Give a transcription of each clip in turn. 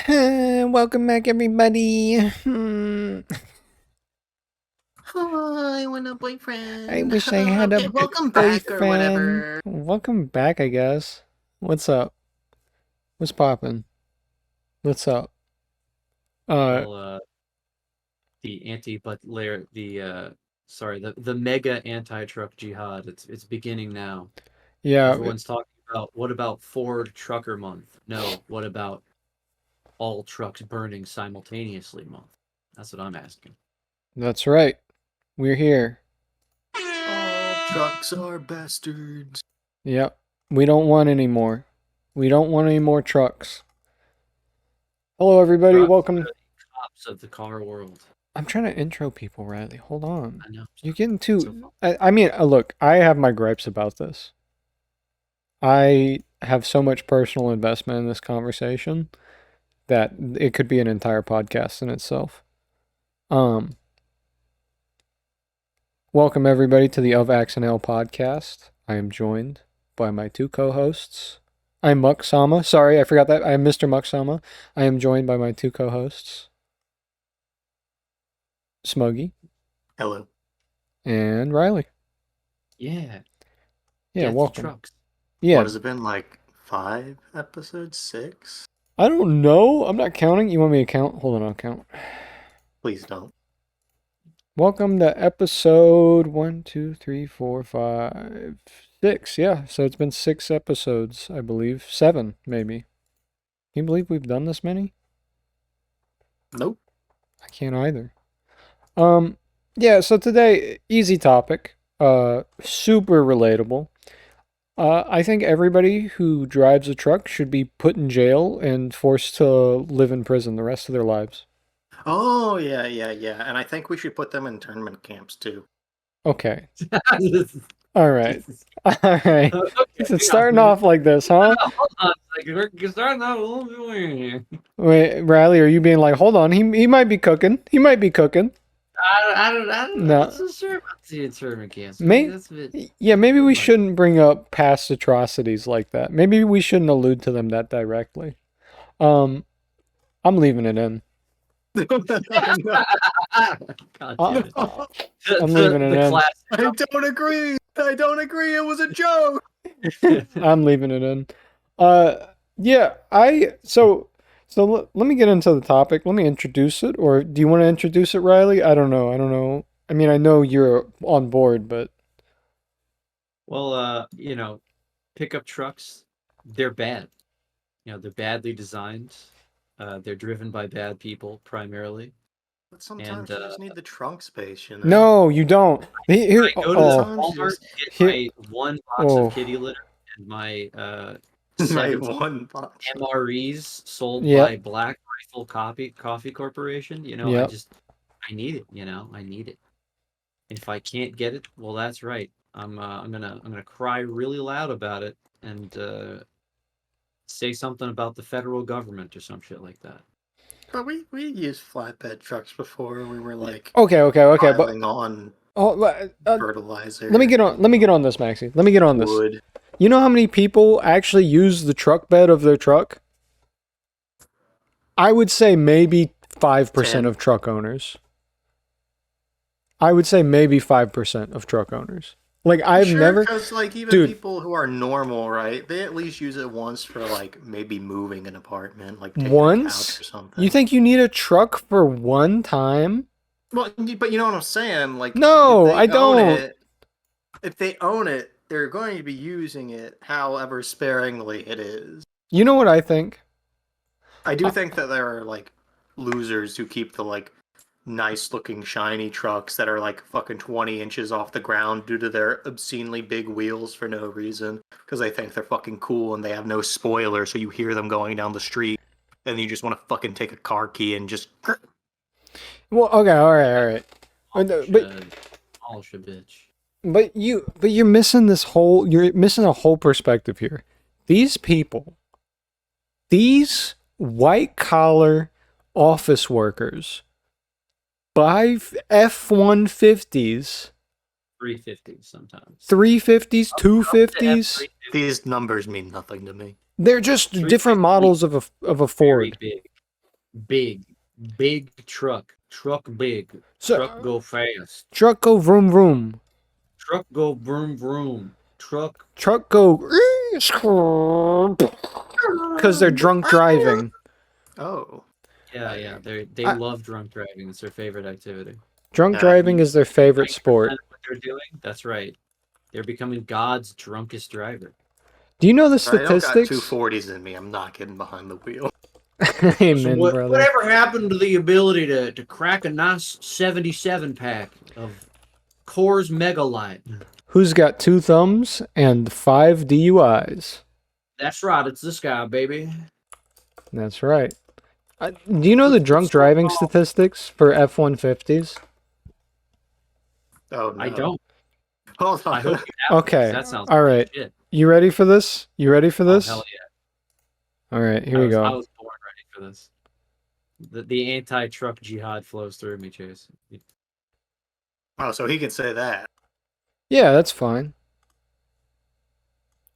Welcome back, everybody. Hi, what up, boyfriend? I wish I had a welcome back or boyfriend. whatever. Welcome back, I guess. What's up? What's poppin'? What's up? Uh, Well, the the mega anti-truck jihad. It's beginning now. yeah, Everyone's talking about what about Ford Trucker Month? No, what about all trucks burning simultaneously month? That's what I'm asking. that's right. We're here. All trucks are bastards. Yep. We don't want any more. We don't want any more trucks. Hello, everybody. Trucks Welcome. are the cops of the car world. I'm trying to intro people, Riley. Hold on. I know. You're getting So too. I mean, look, I have my gripes about this. I have so much personal investment in this conversation that it could be an entire podcast in itself. Welcome everybody to the OfAxe&Ale podcast. I am joined by my two co-hosts. I'm Muksama. Sorry, I forgot that. I am Mr. Muksama. I am joined by my two co-hosts, Smuggy Hello. and Riley. yeah, Yeah, get the welcome. trucks. Yeah, What has it been, like 5 episodes? 6? I don't know. I'm not counting. You want me to count? Hold on, I'll count. Please don't. Welcome to episode 1, 2, 3, 4, 5, 6. Yeah, so it's been 6 episodes, I believe. 7, maybe. Can you believe we've done this many? Nope. I can't either. Yeah, so today, easy topic. Super relatable. I think everybody who drives a truck should be put in jail and forced to live in prison the rest of their lives. Oh, yeah. And I think we should put them in internment camps, too. Okay. All right. All right. It's starting off like this, huh? Hold on a second. We're starting out a little bit weird here. Wait, Riley, are you being like, hold on, he might be cooking. He might be cooking. I don't No. I'm not so sure about the internment camps. Yeah, maybe we shouldn't bring up past atrocities like that. Maybe we shouldn't allude to them that directly. I'm leaving it in. God damn it. I'm leaving it in. I don't agree. It was a joke. I'm leaving it in. Yeah, let me get into the topic. Let me introduce it, or do you want to introduce it, Riley? I don't know. I mean, I know you're on board, but Well, pickup trucks, they're bad. They're badly designed. They're driven by bad people primarily. But sometimes you just need the trunk space, you know? no, you don't. Here, I go to the Walmart, get my one box of kitty litter and my my 17 one box. MREs sold Yep. by Black Rifle Coffee Corporation. Yep. I need it. I need it. And if I can't get it, well, that's right. I'm gonna cry really loud about it and say something about the federal government or some shit like that. But we used flatbed trucks before. We were like Okay, but on fertilizer. Let me get on this, Maxie. Let me get on this. Wood. You know how many people actually use the truck bed of their truck? I would say maybe 5% of truck owners. I would say maybe 5% of truck owners. Like, I've never... Because, like, even people who are normal, right, they at least use it once for, like, maybe moving an apartment, like taking a couch or something. You think you need a truck for one time? Well, but you know what I'm saying? Like, no, I don't. If they own it, they're going to be using it however sparingly it is. You know what I think? I do think that there are, like, losers who keep the, like, nice looking shiny trucks that are like fucking 20 inches off the ground due to their obscenely big wheels for no reason, because they think they're fucking cool and they have no spoiler, so you hear them going down the street and you just want to fucking take a car key and just... Well, okay, all right. But you're missing a whole perspective here. These people, these white collar office workers buy F-150s. 350s sometimes. 350s, 250s. These numbers mean nothing to me. They're just different models of a Ford. Very big. Big, big truck. Truck big. So, Truck go fast. truck go vroom vroom. Truck go vroom vroom. Truck. Truck go because they're drunk driving. Oh. Yeah. They I- love drunk driving. It's their favorite activity. Drunk driving is their favorite 90% sport. of what they're doing, that's right. They're becoming God's drunkest driver. Do you know the I don't got statistics? 240s in me. I'm not getting behind the wheel. Amen, brother. Whatever happened to the ability to crack a nice 77 pack of Coors Mega Light? Who's got 2 thumbs and 5 DUIs? That's right. It's this guy, baby. That's right. Do you know the drunk driving statistics for F-150s? Oh, no. I don't. Hold on. I hope you have. Okay. That sounds All like right. shit. You ready for this? You ready for this? Oh, hell yeah. All right, here we I go. was born ready for this. The anti-truck jihad flows through me, Chase. Oh, so he can say that. Yeah, that's fine.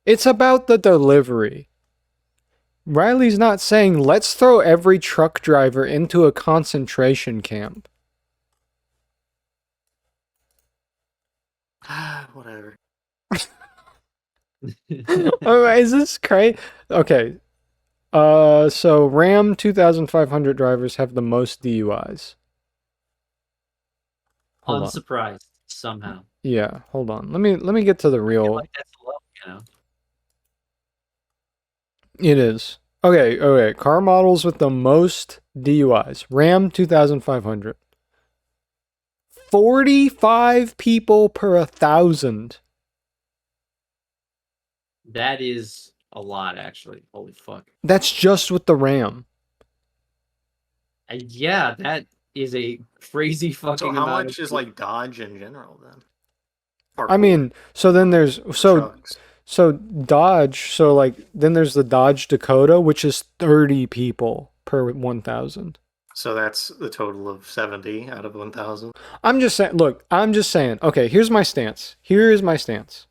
It's about the delivery. Riley's not saying, let's throw every truck driver into a concentration camp. Whatever. Oh, is this crazy? Okay. So Ram 2,500 drivers have the most DUIs. Hold on. Unsurprised, somehow. Yeah, hold on. Let me get to the I feel real. like that's low, you know? It is. Okay. Car models with the most DUIs. Ram 2,500. 45 people per 1,000. That is a lot, actually. Holy fuck. That's just with the Ram. Yeah, that is a crazy fucking So how amount much of is like Dodge in general then? Or I mean, so then there's trucks? so Dodge, so like then there's the Dodge Dakota, which is 30 people per 1,000. So that's the total of 70 out of 1,000. I'm just saying, look, I'm just saying. Okay, here's my stance. Here is my stance.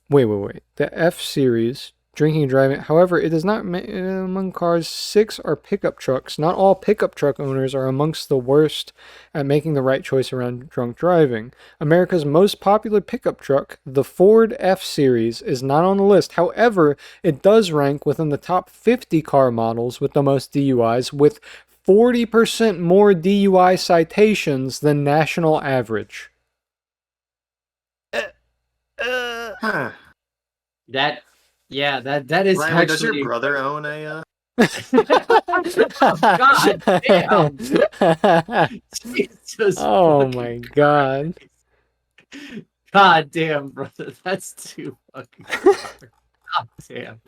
Wait. The F series, drinking and driving. However, it is not among cars. 6 are pickup trucks. Not all pickup truck owners are amongst the worst at making the right choice around drunk driving. America's most popular pickup truck, the Ford F series, is not on the list. However, it does rank within the top 50 car models with the most DUIs, with 40% more DUI citations than national average. Huh. that. Yeah, that is Riley, does actually. your brother own a... God damn. Jesus Oh fucking my god. God damn, brother. That's too fucking far. God damn.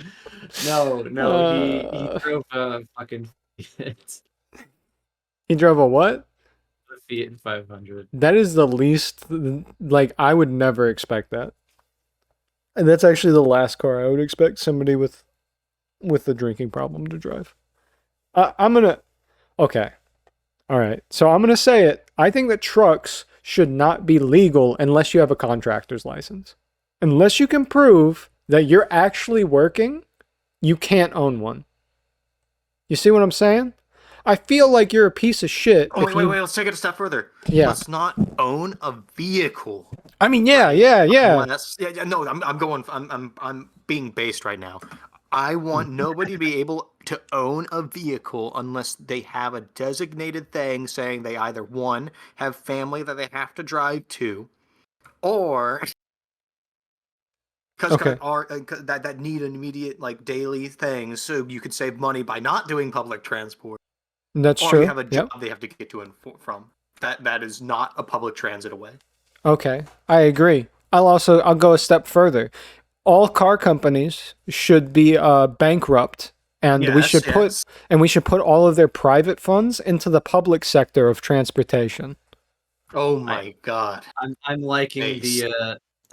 No, he drove a fucking Fiat He drove a what? 500. That is the least, like, I would never expect that. And that's actually the last car I would expect somebody with a drinking problem to drive. Okay. All right. So I'm going to say it. I think that trucks should not be legal unless you have a contractor's license. Unless you can prove that you're actually working, you can't own one. You see what I'm saying? I feel like you're a piece of shit. Oh, wait, let's take it a step further. Yeah. Let's not own a vehicle. I mean, yeah. No, I'm being based right now. I want nobody to be able to own a vehicle unless they have a designated thing saying they either, one, have family that they have to drive to, or because Okay. that need an immediate like daily things, so you could save money by not doing public transport. That's Or true. you have a job they have to get to and from. That is not a public transit away. Okay, I agree. I'll go a step further. All car companies should be bankrupt, and we should put all of their private funds into the public sector of transportation. Oh my god! I'm liking Base.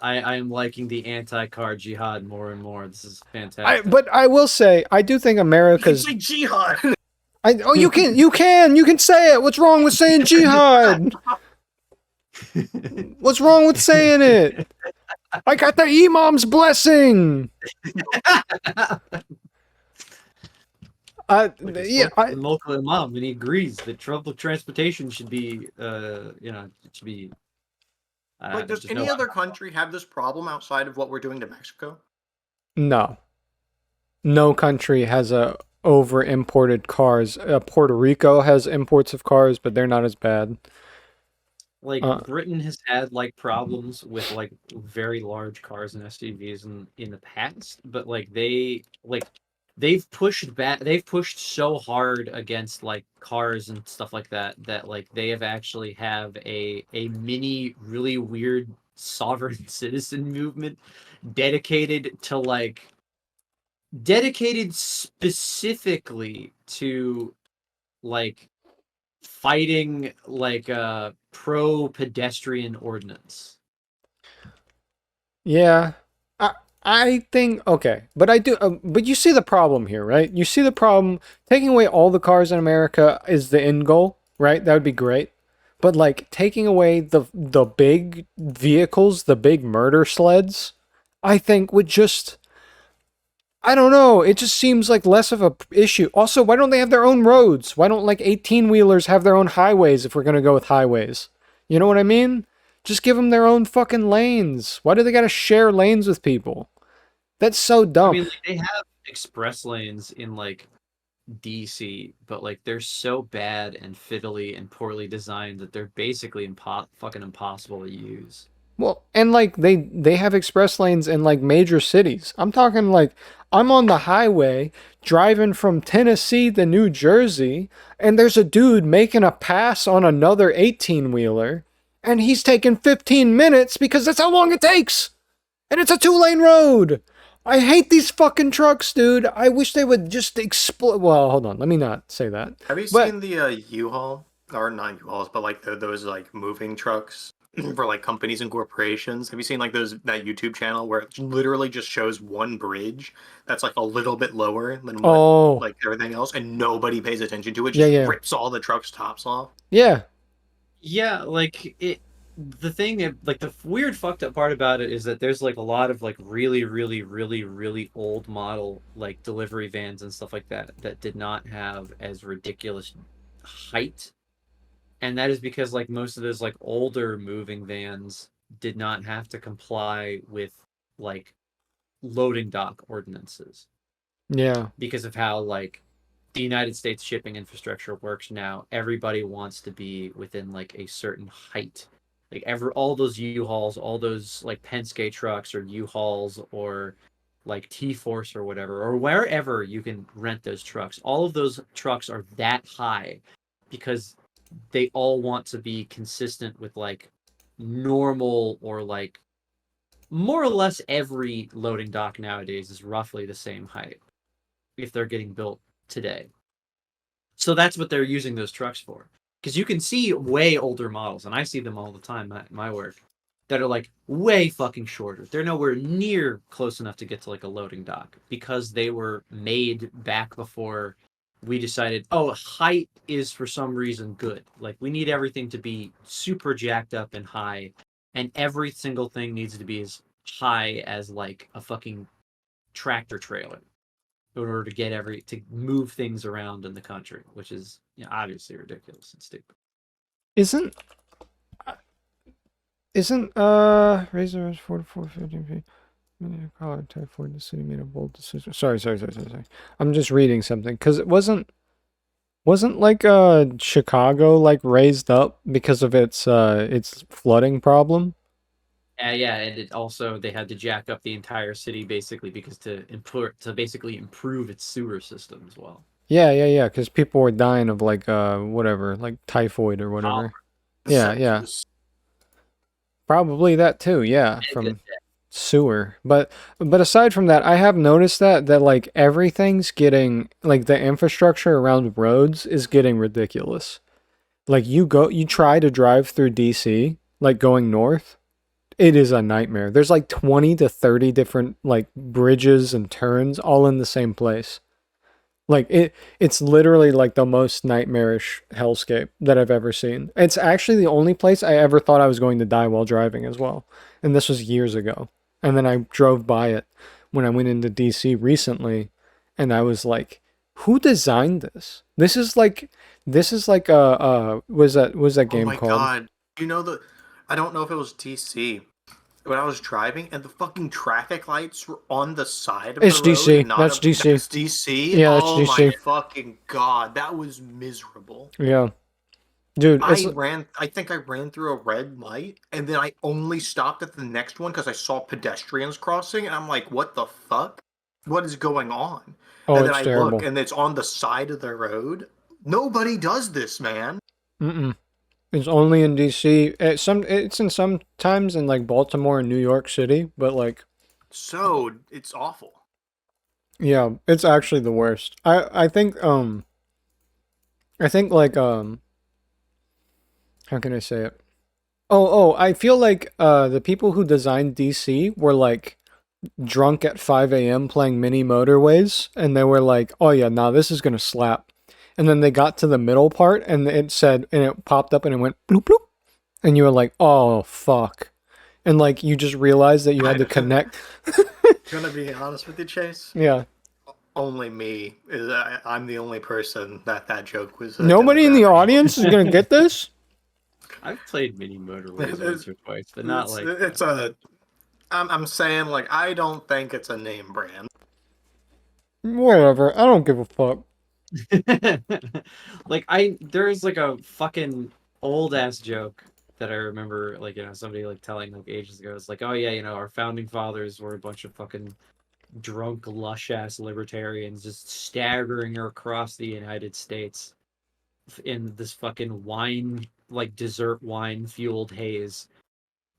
I'm liking the anti-car jihad more and more. This is fantastic. But I will say, I do think America's. You can say jihad. You can say it. What's wrong with saying jihad? What's wrong with saying it? I got the imam's blessing. Like I Yeah, spoke to the local imam, and he agrees that public transportation should be, it should be. Like, does There's no. any other country have this problem outside of what we're doing to Mexico? no. No country has a over imported cars. Puerto Rico has imports of cars, but they're not as bad. Like Uh, Britain has had like problems with like very large cars and SUVs in the past, but they've pushed so hard against like cars and stuff like that that like they have actually have a mini really weird sovereign citizen movement dedicated to like dedicated specifically to like fighting like pro pedestrian ordinance. yeah, I I think okay, but I do. But you see the problem here, right? You see the problem. Taking away all the cars in America is the end goal, right? That would be great. But like taking away the big vehicles, the big murder sleds, I think would just I don't know. It just seems like less of a issue. Also, why don't they have their own roads? Why don't like 18 wheelers have their own highways if we're going to go with highways? You know what I mean? Just give them their own fucking lanes. Why do they got to share lanes with people? That's so I dumb. mean, like, they have express lanes in like DC, but like they're so bad and fiddly and poorly designed that they're basically fucking impossible to use. Well, and like they have express lanes in like major cities. I'm talking like I'm on the highway driving from Tennessee to New Jersey and there's a dude making a pass on another 18-wheeler and he's taking 15 minutes because that's how long it takes. And it's a 2-lane road. I hate these fucking trucks, dude. I wish they would just explode. Well, hold on. Let me not say that. Have you But seen the U-Haul, or not U-Hauls, but like those like moving trucks for like companies and corporations? Have you seen like that YouTube channel where it literally just shows one bridge that's like a little bit lower than what oh, like everything else, and nobody pays attention to it? yeah, Just yeah. rips all the trucks' tops off. Yeah. Yeah, like it. The thing that, like, the weird fucked up part about it is that there's like a lot of like really, really, really, really old model like delivery vans and stuff like that that did not have as ridiculous height, and that is because like most of those like older moving vans did not have to comply with like loading dock ordinances Yeah. because of how like the United States shipping infrastructure works now. Everybody wants to be within like a certain height. Like all those U-Hauls, all those like Penske trucks or U-Hauls or like T-Force or whatever, or wherever you can rent those trucks. All of those trucks are that high because they all want to be consistent with like normal or like more or less every loading dock nowadays is roughly the same height if they're getting built today. So that's what they're using those trucks for. Because you can see way older models, and I see them all the time at my work, that are like way fucking shorter. They're nowhere near close enough to get to like a loading dock because they were made back before we decided, oh, height is for some reason good. Like we need everything to be super jacked up and high, and every single thing needs to be as high as like a fucking tractor trailer in order to to move things around in the country, which is, you know, obviously ridiculous and stupid. Isn't isn't Razor 4450 collar typhoid the city made a bold decision. Sorry. I'm just reading something because it wasn't like Chicago like raised up because of its flooding problem. Yeah, and it also they had to jack up the entire city basically because to basically improve its sewer system as well. Yeah. Because people were dying of like whatever, like typhoid or whatever. Yeah. Sepsis. Probably that too. Yeah, And from sewer. But aside from that, I have noticed that like everything's getting like the infrastructure around roads is getting ridiculous. Like you try to drive through DC, like going north, it is a nightmare. There's like 20 to 30 different like bridges and turns all in the same place. Like it's literally like the most nightmarish hellscape that I've ever seen. It's actually the only place I ever thought I was going to die while driving as well. And this was years ago. And then I drove by it when I went into DC recently and I was like, who designed this? This is like was that Oh game my called? god. You know the I don't know if it was DC. When I was driving and the fucking traffic lights were on the side of the It's road and DC. not That's up DC. that's DC. Yeah, that's Oh my DC. fucking god, that was miserable. Yeah, dude. It's I think I ran through a red light and then I only stopped at the next one because I saw pedestrians crossing and I'm like, what the fuck? What is going on? oh, And then it's I look terrible. and it's on the side of the road. Nobody does this, man. Mm-mm. It's only in DC. It's in sometimes in like Baltimore and New York City, but like So it's awful. yeah, it's actually the worst. I think like how can I say it? Oh, I feel like the people who designed DC were like drunk at 5 a.m. playing mini motorways, and they were like, "Oh yeah, now this is gonna slap." And then they got to the middle part, and it popped up, and it went bloop bloop, and you were like, "Oh fuck!" And like you just realized that you had to connect. Gonna be honest with you, Chase. Yeah, Only me. I'm the only person that joke was. nobody in the audience is gonna get this. I've played mini motorways once or twice, but not like It's a. I'm saying like I don't think it's a name brand. Whatever, I don't give a fuck. like there's like a fucking old ass joke that I remember, like, somebody like telling like ages ago. It's like, oh yeah, our founding fathers were a bunch of fucking drunk lush ass libertarians just staggering across the United States in this fucking wine, like dessert wine fueled haze.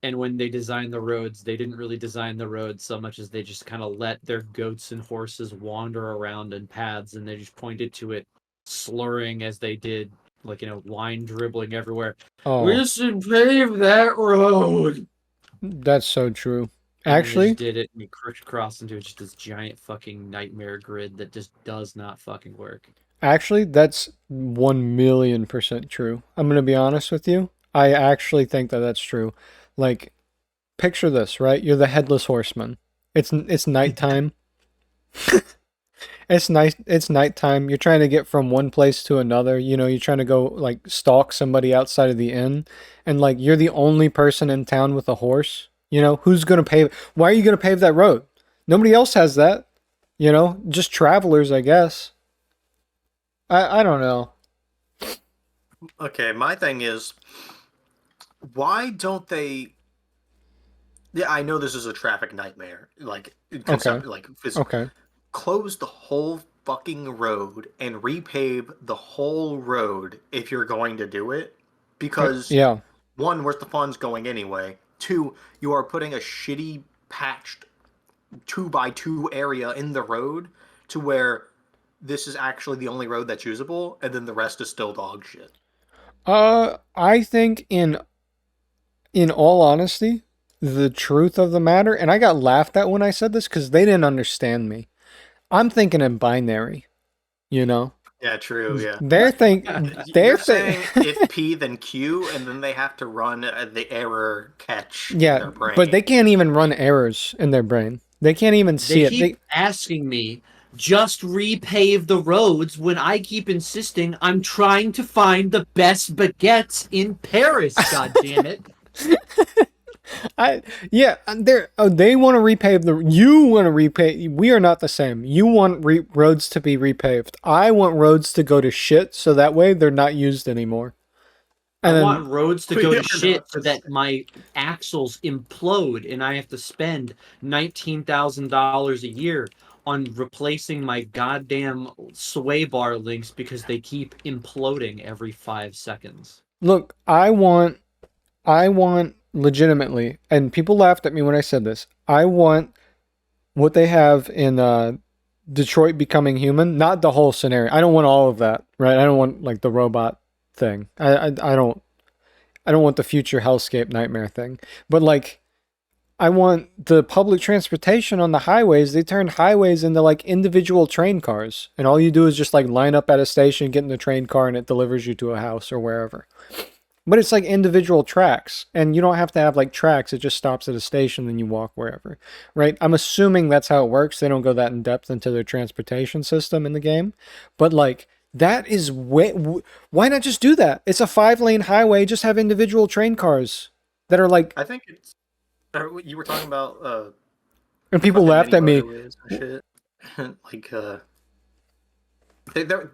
And when they designed the roads, they didn't really design the roads so much as they just kind of let their goats and horses wander around in paths, and they just pointed to it, slurring as they did, like, wine dribbling everywhere. Oh, We should pave that road. that's so true. And then they Actually, just did it, and we crisscrossed into just this giant fucking nightmare grid that just does not fucking work. Actually, that's 1,000,000% true. I'm gonna be honest with you. I actually think that that's true. Like, picture this, right? You're the headless horseman. It's nighttime. It's night. It's nighttime. You're trying to get from one place to another. You're trying to go like stalk somebody outside of the inn, and like you're the only person in town with a horse. Who's gonna pave? Why are you gonna pave that road? Nobody else has that. Just travelers, I guess. I don't know. Okay, my thing is, why don't they? Yeah, I know this is a traffic nightmare. Like Okay. concept, like Okay. close the whole fucking road and repave the whole road if you're going to do it, because Yeah. one, where's the funds going anyway? Two, you are putting a shitty patched 2x2 area in the road to where this is actually the only road that's usable, and then the rest is still dog shit. I think in all honesty, the truth of the matter, and I got laughed at when I said this because they didn't understand me. I'm thinking in binary, you know. Yeah, true. Yeah, They're think they're you're think saying if P then Q, and then they have to run the error catch in Yeah, their brain. but they can't even run errors in their brain. They can't even see They it. keep asking me, just repave the roads, when I keep insisting I'm trying to find the best baguettes in Paris, god damn it. They want to repave you want to repave. We are not the same. You want roads to be repaved. I want roads to go to shit so that way they're not used anymore. And I then want roads to go We to are shit not so the that my axles implode and I have to spend $19,000 a year on replacing my goddamn sway bar links because they keep imploding every 5 seconds. look, I want legitimately, and people laughed at me when I said this. I want what they have in Detroit Becoming Human, not the whole scenario. I don't want all of that, right? I don't want like the robot thing. I don't want the future hellscape nightmare thing. But like I want the public transportation on the highways. They turned highways into like individual train cars, and all you do is just like line up at a station, get in the train car, and it delivers you to a house or wherever. But it's like individual tracks, and you don't have to have like tracks. It just stops at a station, then you walk wherever, right? I'm assuming that's how it works. They don't go that in depth into their transportation system in the game, but like that is why not just do that? It's a 5-lane highway. Just have individual train cars that are like. I think it's. You were talking about And people fucking laughed at mini me. motorways and shit. Like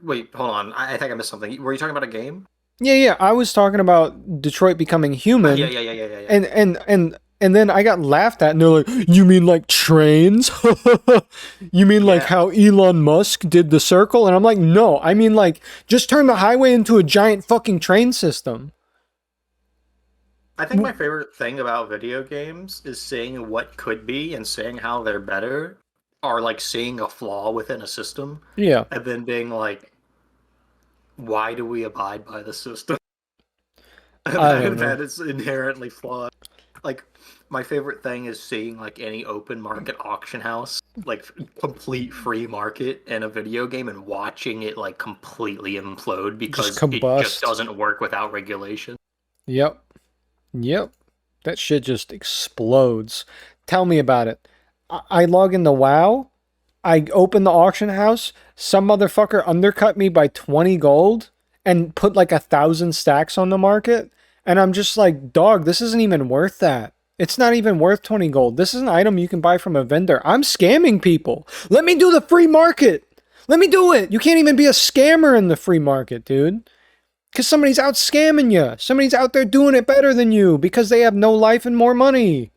wait, hold on. I think I missed something. Were you talking about a game? Yeah. I was talking about Detroit becoming human. Yeah. And then I got laughed at, and they're like, "You mean like trains? You mean like Yeah. how Elon Musk did the circle?" And I'm like, "No, I mean like just turn the highway into a giant fucking train system." I think my favorite thing about video games is seeing what could be and seeing how they're better, or like seeing a flaw within a system Yeah, and then being like, why do we abide by the system? I don't know. That is inherently flawed. Like, my favorite thing is seeing like any open market auction house, like complete free market in a video game, and watching it like completely implode because it combust. just doesn't work without regulation. Yep. That shit just explodes. Tell me about it. I log into WoW. I open the auction house. Some motherfucker undercut me by 20 gold and put like 1,000 stacks on the market. And I'm just like, dog, this isn't even worth that. It's not even worth 20 gold. This is an item you can buy from a vendor. I'm scamming people. Let me do the free market. Let me do it. You can't even be a scammer in the free market, dude. Because somebody's out scamming you. Somebody's out there doing it better than you because they have no life and more money.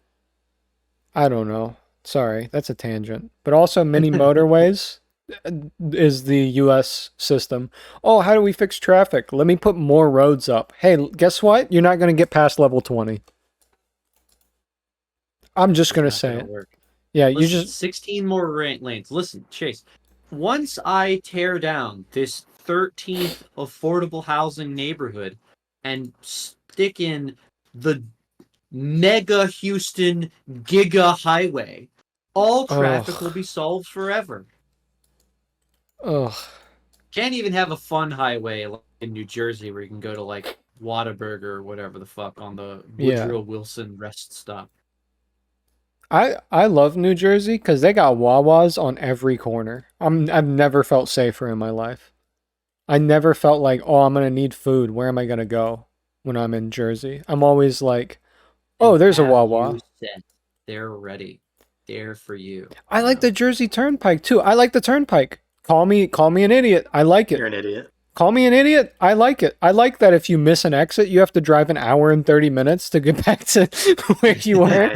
I don't know. Sorry, that's a tangent. But also, mini motorways is the US system. Oh, how do we fix traffic? Let me put more roads up. Hey, guess what? You're not going to get past level 20. I'm just going to say it. Work. Yeah, Listen, you just 16 more lanes. Listen, Chase. Once I tear down this 13th affordable housing neighborhood and stick in the mega Houston giga highway, all traffic will be solved forever. Ugh. Can't even have a fun highway like in New Jersey where you can go to like Whataburger or whatever the fuck on the Woodrow Wilson rest stop. I love New Jersey because they got Wawas on every corner. I've never felt safer in my life. I never felt like, oh, I'm gonna need food. Where am I gonna go when I'm in Jersey? I'm always like, oh, there's a Wawa. They're ready. They're for you. I like the Jersey Turnpike too. I like the Turnpike. Call me an idiot. I like it. You're an idiot. Call me an idiot. I like it. I like that if you miss an exit, you have to drive an hour and 30 minutes to get back to where you were.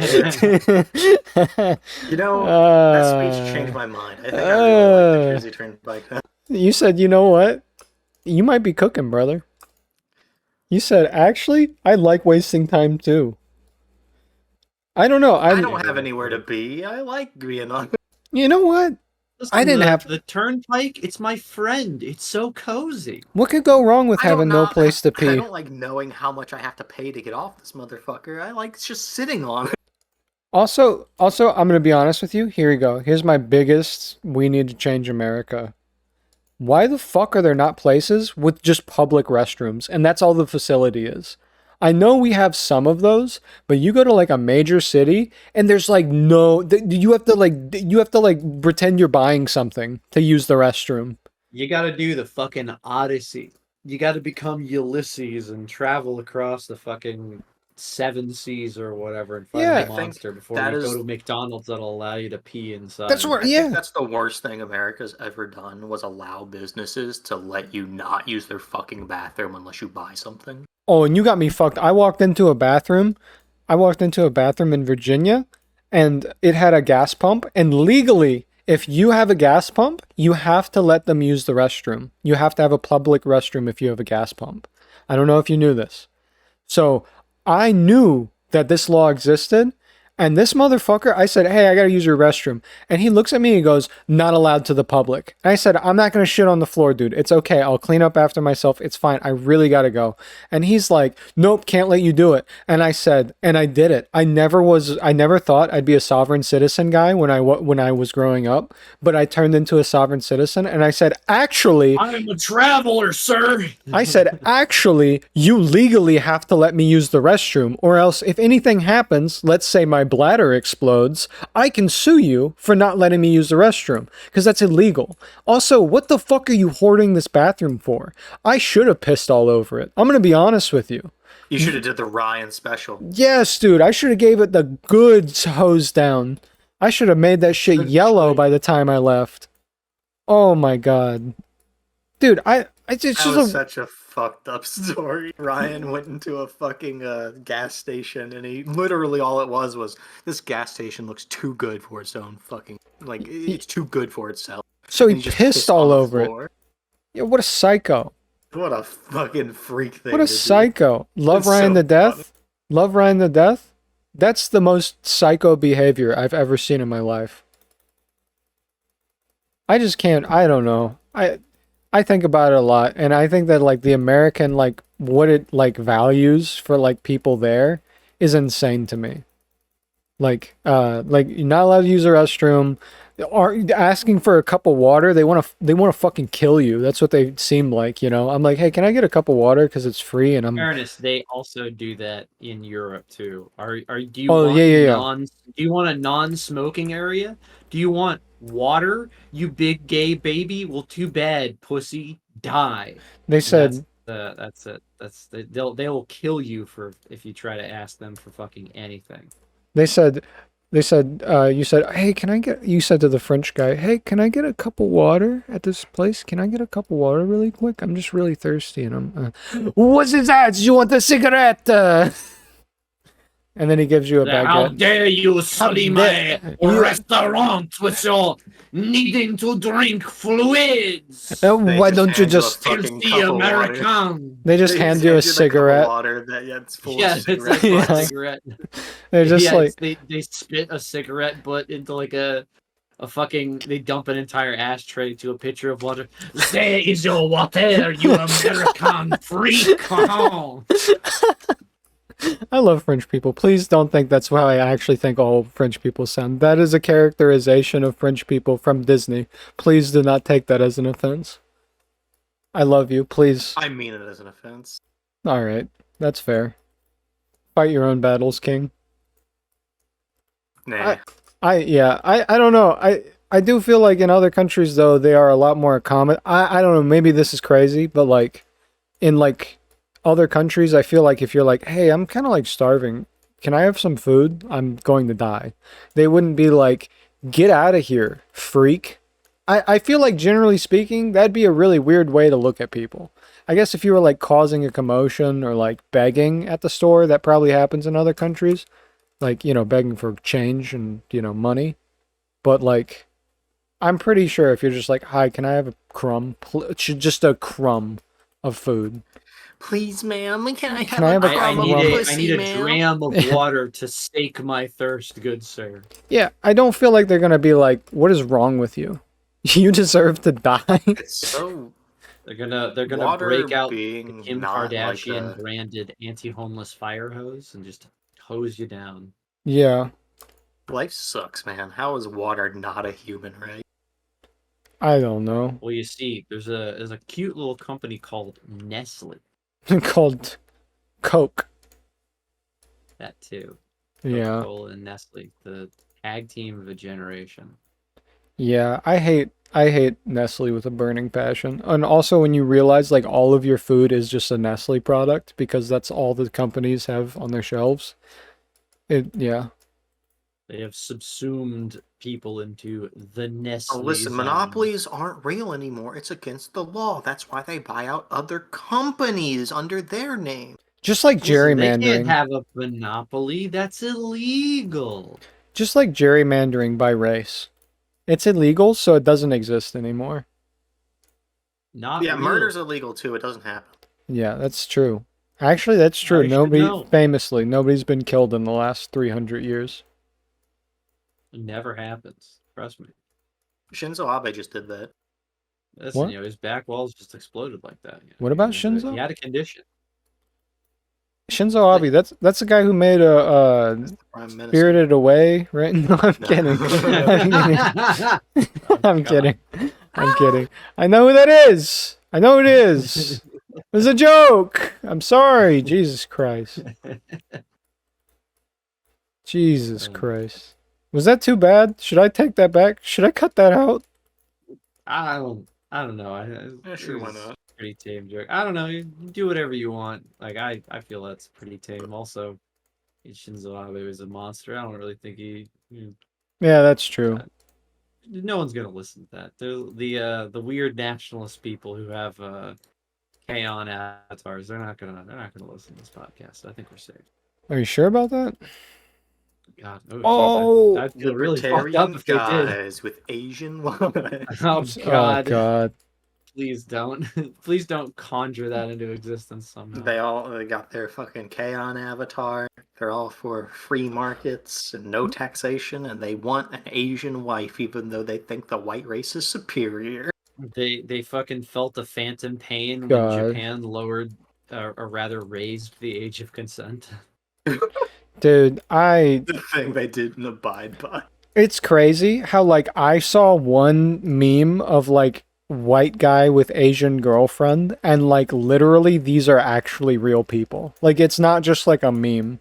You know, that speech changed my mind. I think I really like the Jersey Turnpike. You said, you know what? You might be cooking, brother. You said, actually, I like wasting time too. I don't know. I don't have anywhere to be. I like being on. You know what? Listen, I didn't have the Turnpike. It's my friend. It's so cozy. What could go wrong with having no place to pee? I don't like knowing how much I have to pay to get off this motherfucker. I like just sitting on it. Also, I'm gonna be honest with you. Here we go. Here's my biggest. We need to change America. Why the fuck are there not places with just public restrooms? And that's all the facility is. I know we have some of those, but you go to like a major city and there's like no, you have to like pretend you're buying something to use the restroom. You got to do the fucking Odyssey. You got to become Ulysses and travel across the fucking 7 seas or whatever and find a monster before you go to McDonald's that'll allow you to pee inside. That's where, I think that's the worst thing America's ever done was allow businesses to let you not use their fucking bathroom unless you buy something. Oh, and you got me fucked. I walked into a bathroom in Virginia, and it had a gas pump. And legally, if you have a gas pump, you have to let them use the restroom. You have to have a public restroom if you have a gas pump. I don't know if you knew this. So I knew that this law existed. And this motherfucker, I said, hey, I gotta use your restroom. And he looks at me and goes, not allowed to the public. And I said, I'm not gonna shit on the floor, dude. It's okay. I'll clean up after myself. It's fine. I really gotta go. And he's like, nope, can't let you do it. And I said, and I did it. I never thought I'd be a sovereign citizen guy when I was growing up, but I turned into a sovereign citizen. And I said, actually, I'm a traveler, sir. I said, actually, you legally have to let me use the restroom, or else if anything happens, let's say my bladder explodes, I can sue you for not letting me use the restroom, because that's illegal. Also, what the fuck are you hoarding this bathroom for? I should have pissed all over it. I'm going to be honest with you. You should have did the Ryan special. Yes, dude, I should have gave it the good hose down. I should have made that shit yellow by the time I left. Oh my god. Dude, That was such a fucked up story. Ryan went into a fucking gas station, and he literally all it was this gas station looks too good for its own fucking it's too good for itself. So And he just pissed all on the over floor. it. Yeah, what a psycho. What a fucking freak thing. What a to do. psycho. Love It's Ryan so to death? funny. Love Ryan to death? That's the most psycho behavior I've ever seen in my life. I just can't, I don't know. I think about it a lot, and I think that like the American like what it like values for like people there is insane to me. Like you're not allowed to use a restroom. Are asking for a cup of water? They want to fucking kill you. That's what they seem like, you know. I'm like, hey, can I get a cup of water because it's free? And I'm Fairness, they also do that in Europe too. Do you oh want yeah. do you want a non-smoking area? Do you want water? You big gay baby? Well, too bad, pussy. Die. They said That's it. They will kill you for if you try to ask them for fucking anything. They said, you said, hey, you said to the French guy, hey, can I get a cup of water at this place? Can I get a cup of water really quick? I'm just really thirsty. And what is that? You want a cigarette? And then he gives you a How baguette. dare you sully my You- restaurant with your needing to drink fluids? Why don't you hand just, a fucking Filthy cup of water. American. they just hand you a the cup of cigarette. water that it's full Yeah, of it's cigarette like a Yeah. butts. cigarette. They're just Yeah, like, they spit a cigarette butt into like a fucking, they dump an entire ashtray to a pitcher of water. There is your water, you American freak. Oh. I love French people. Please don't think that's how I actually think all French people sound. That is a characterization of French people from Disney. Please do not take that as an offense. I love you. Please. I mean it as an offense. All right. That's fair. Fight your own battles, King. Nah. I don't know. I do feel like in other countries though they are a lot more common. I don't know, maybe this is crazy, but like in like other countries I feel like if you're like, "Hey, I'm kind of like starving. Can I have some food? I'm going to die." They wouldn't be like, "Get out of here, freak." I feel like generally speaking, that'd be a really weird way to look at people. I guess if you were like causing a commotion or like begging at the store, that probably happens in other countries. Like, you know, begging for change and, you know, money. But like, I'm pretty sure if you're just like, hi, can I have a crumb? Just a crumb of food. Please, ma'am, can I have I have a I crumb of need a pussy, ma'am? dram of water to stake my thirst, good sir. Yeah, I don't feel like they're gonna be like, what is wrong with you? You deserve to die. It's so They're gonna water break out the being Kim not Kardashian like a, branded anti-homeless fire hose and just hose you down. Yeah, life sucks, man. How is water not a human right? I don't know. Well, you see, there's a cute little company called Nestle. Called Coke. That too. Yeah. Coca-Cola and Nestle, the tag team of a generation. Yeah, I hate Nestle with a burning passion. And also when you realize like all of your food is just a Nestle product because that's all the companies have on their shelves. Yeah. They have subsumed people into the Nestle. Oh, listen, monopolies aren't real anymore. It's against the law. That's why they buy out other companies under their name. Just like They can't gerrymandering. have a monopoly. That's illegal. Just like gerrymandering by race. It's illegal, so it doesn't exist anymore. Not Yeah, real. murder's illegal too. It doesn't happen. Yeah, that's true. Actually, that's true. I should know. Nobody's been killed in the last 300 years. It never happens. Trust me. Shinzo Abe just did that. Listen, What? his back walls just exploded like that. What about He Shinzo? had a condition. Shinzo Abe, that's the guy who made a He's the prime minister. Spirited Away, right? No, I'm No. kidding. I'm kidding. Oh, I'm God. kidding. I'm kidding. I know who that is. I know who it is. It was a joke. I'm sorry. Jesus Christ. Jesus Christ. Was that too bad? Should I take that back? Should I cut that out? I don't know. Yeah, sure, it why was not? a pretty tame joke. I don't know. You do whatever you want. Like I feel that's pretty tame. Also, Shinzo Abe was a monster. I don't really think Yeah, that's true. no one's gonna listen to that. The weird nationalist people who have K-On avatars, they're not gonna listen to this podcast. I think we're safe. Are you sure about that? God, Oh! I'd feel really fucked up Libertarian if they did. guys with Asian eyes. Oh Oh, God. God. Please don't. Please don't conjure that into existence somehow. They got their fucking K-On avatar. They're all for free markets and no taxation, and they want an Asian wife, even though they think the white race is superior. They fucking felt the phantom pain when God. Japan lowered, or rather raised the age of consent. Dude, The thing they didn't abide by. it's crazy how, like, I saw one meme of, like, white guy with Asian girlfriend, and, like, literally these are actually real people. Like, it's not just, like, a meme.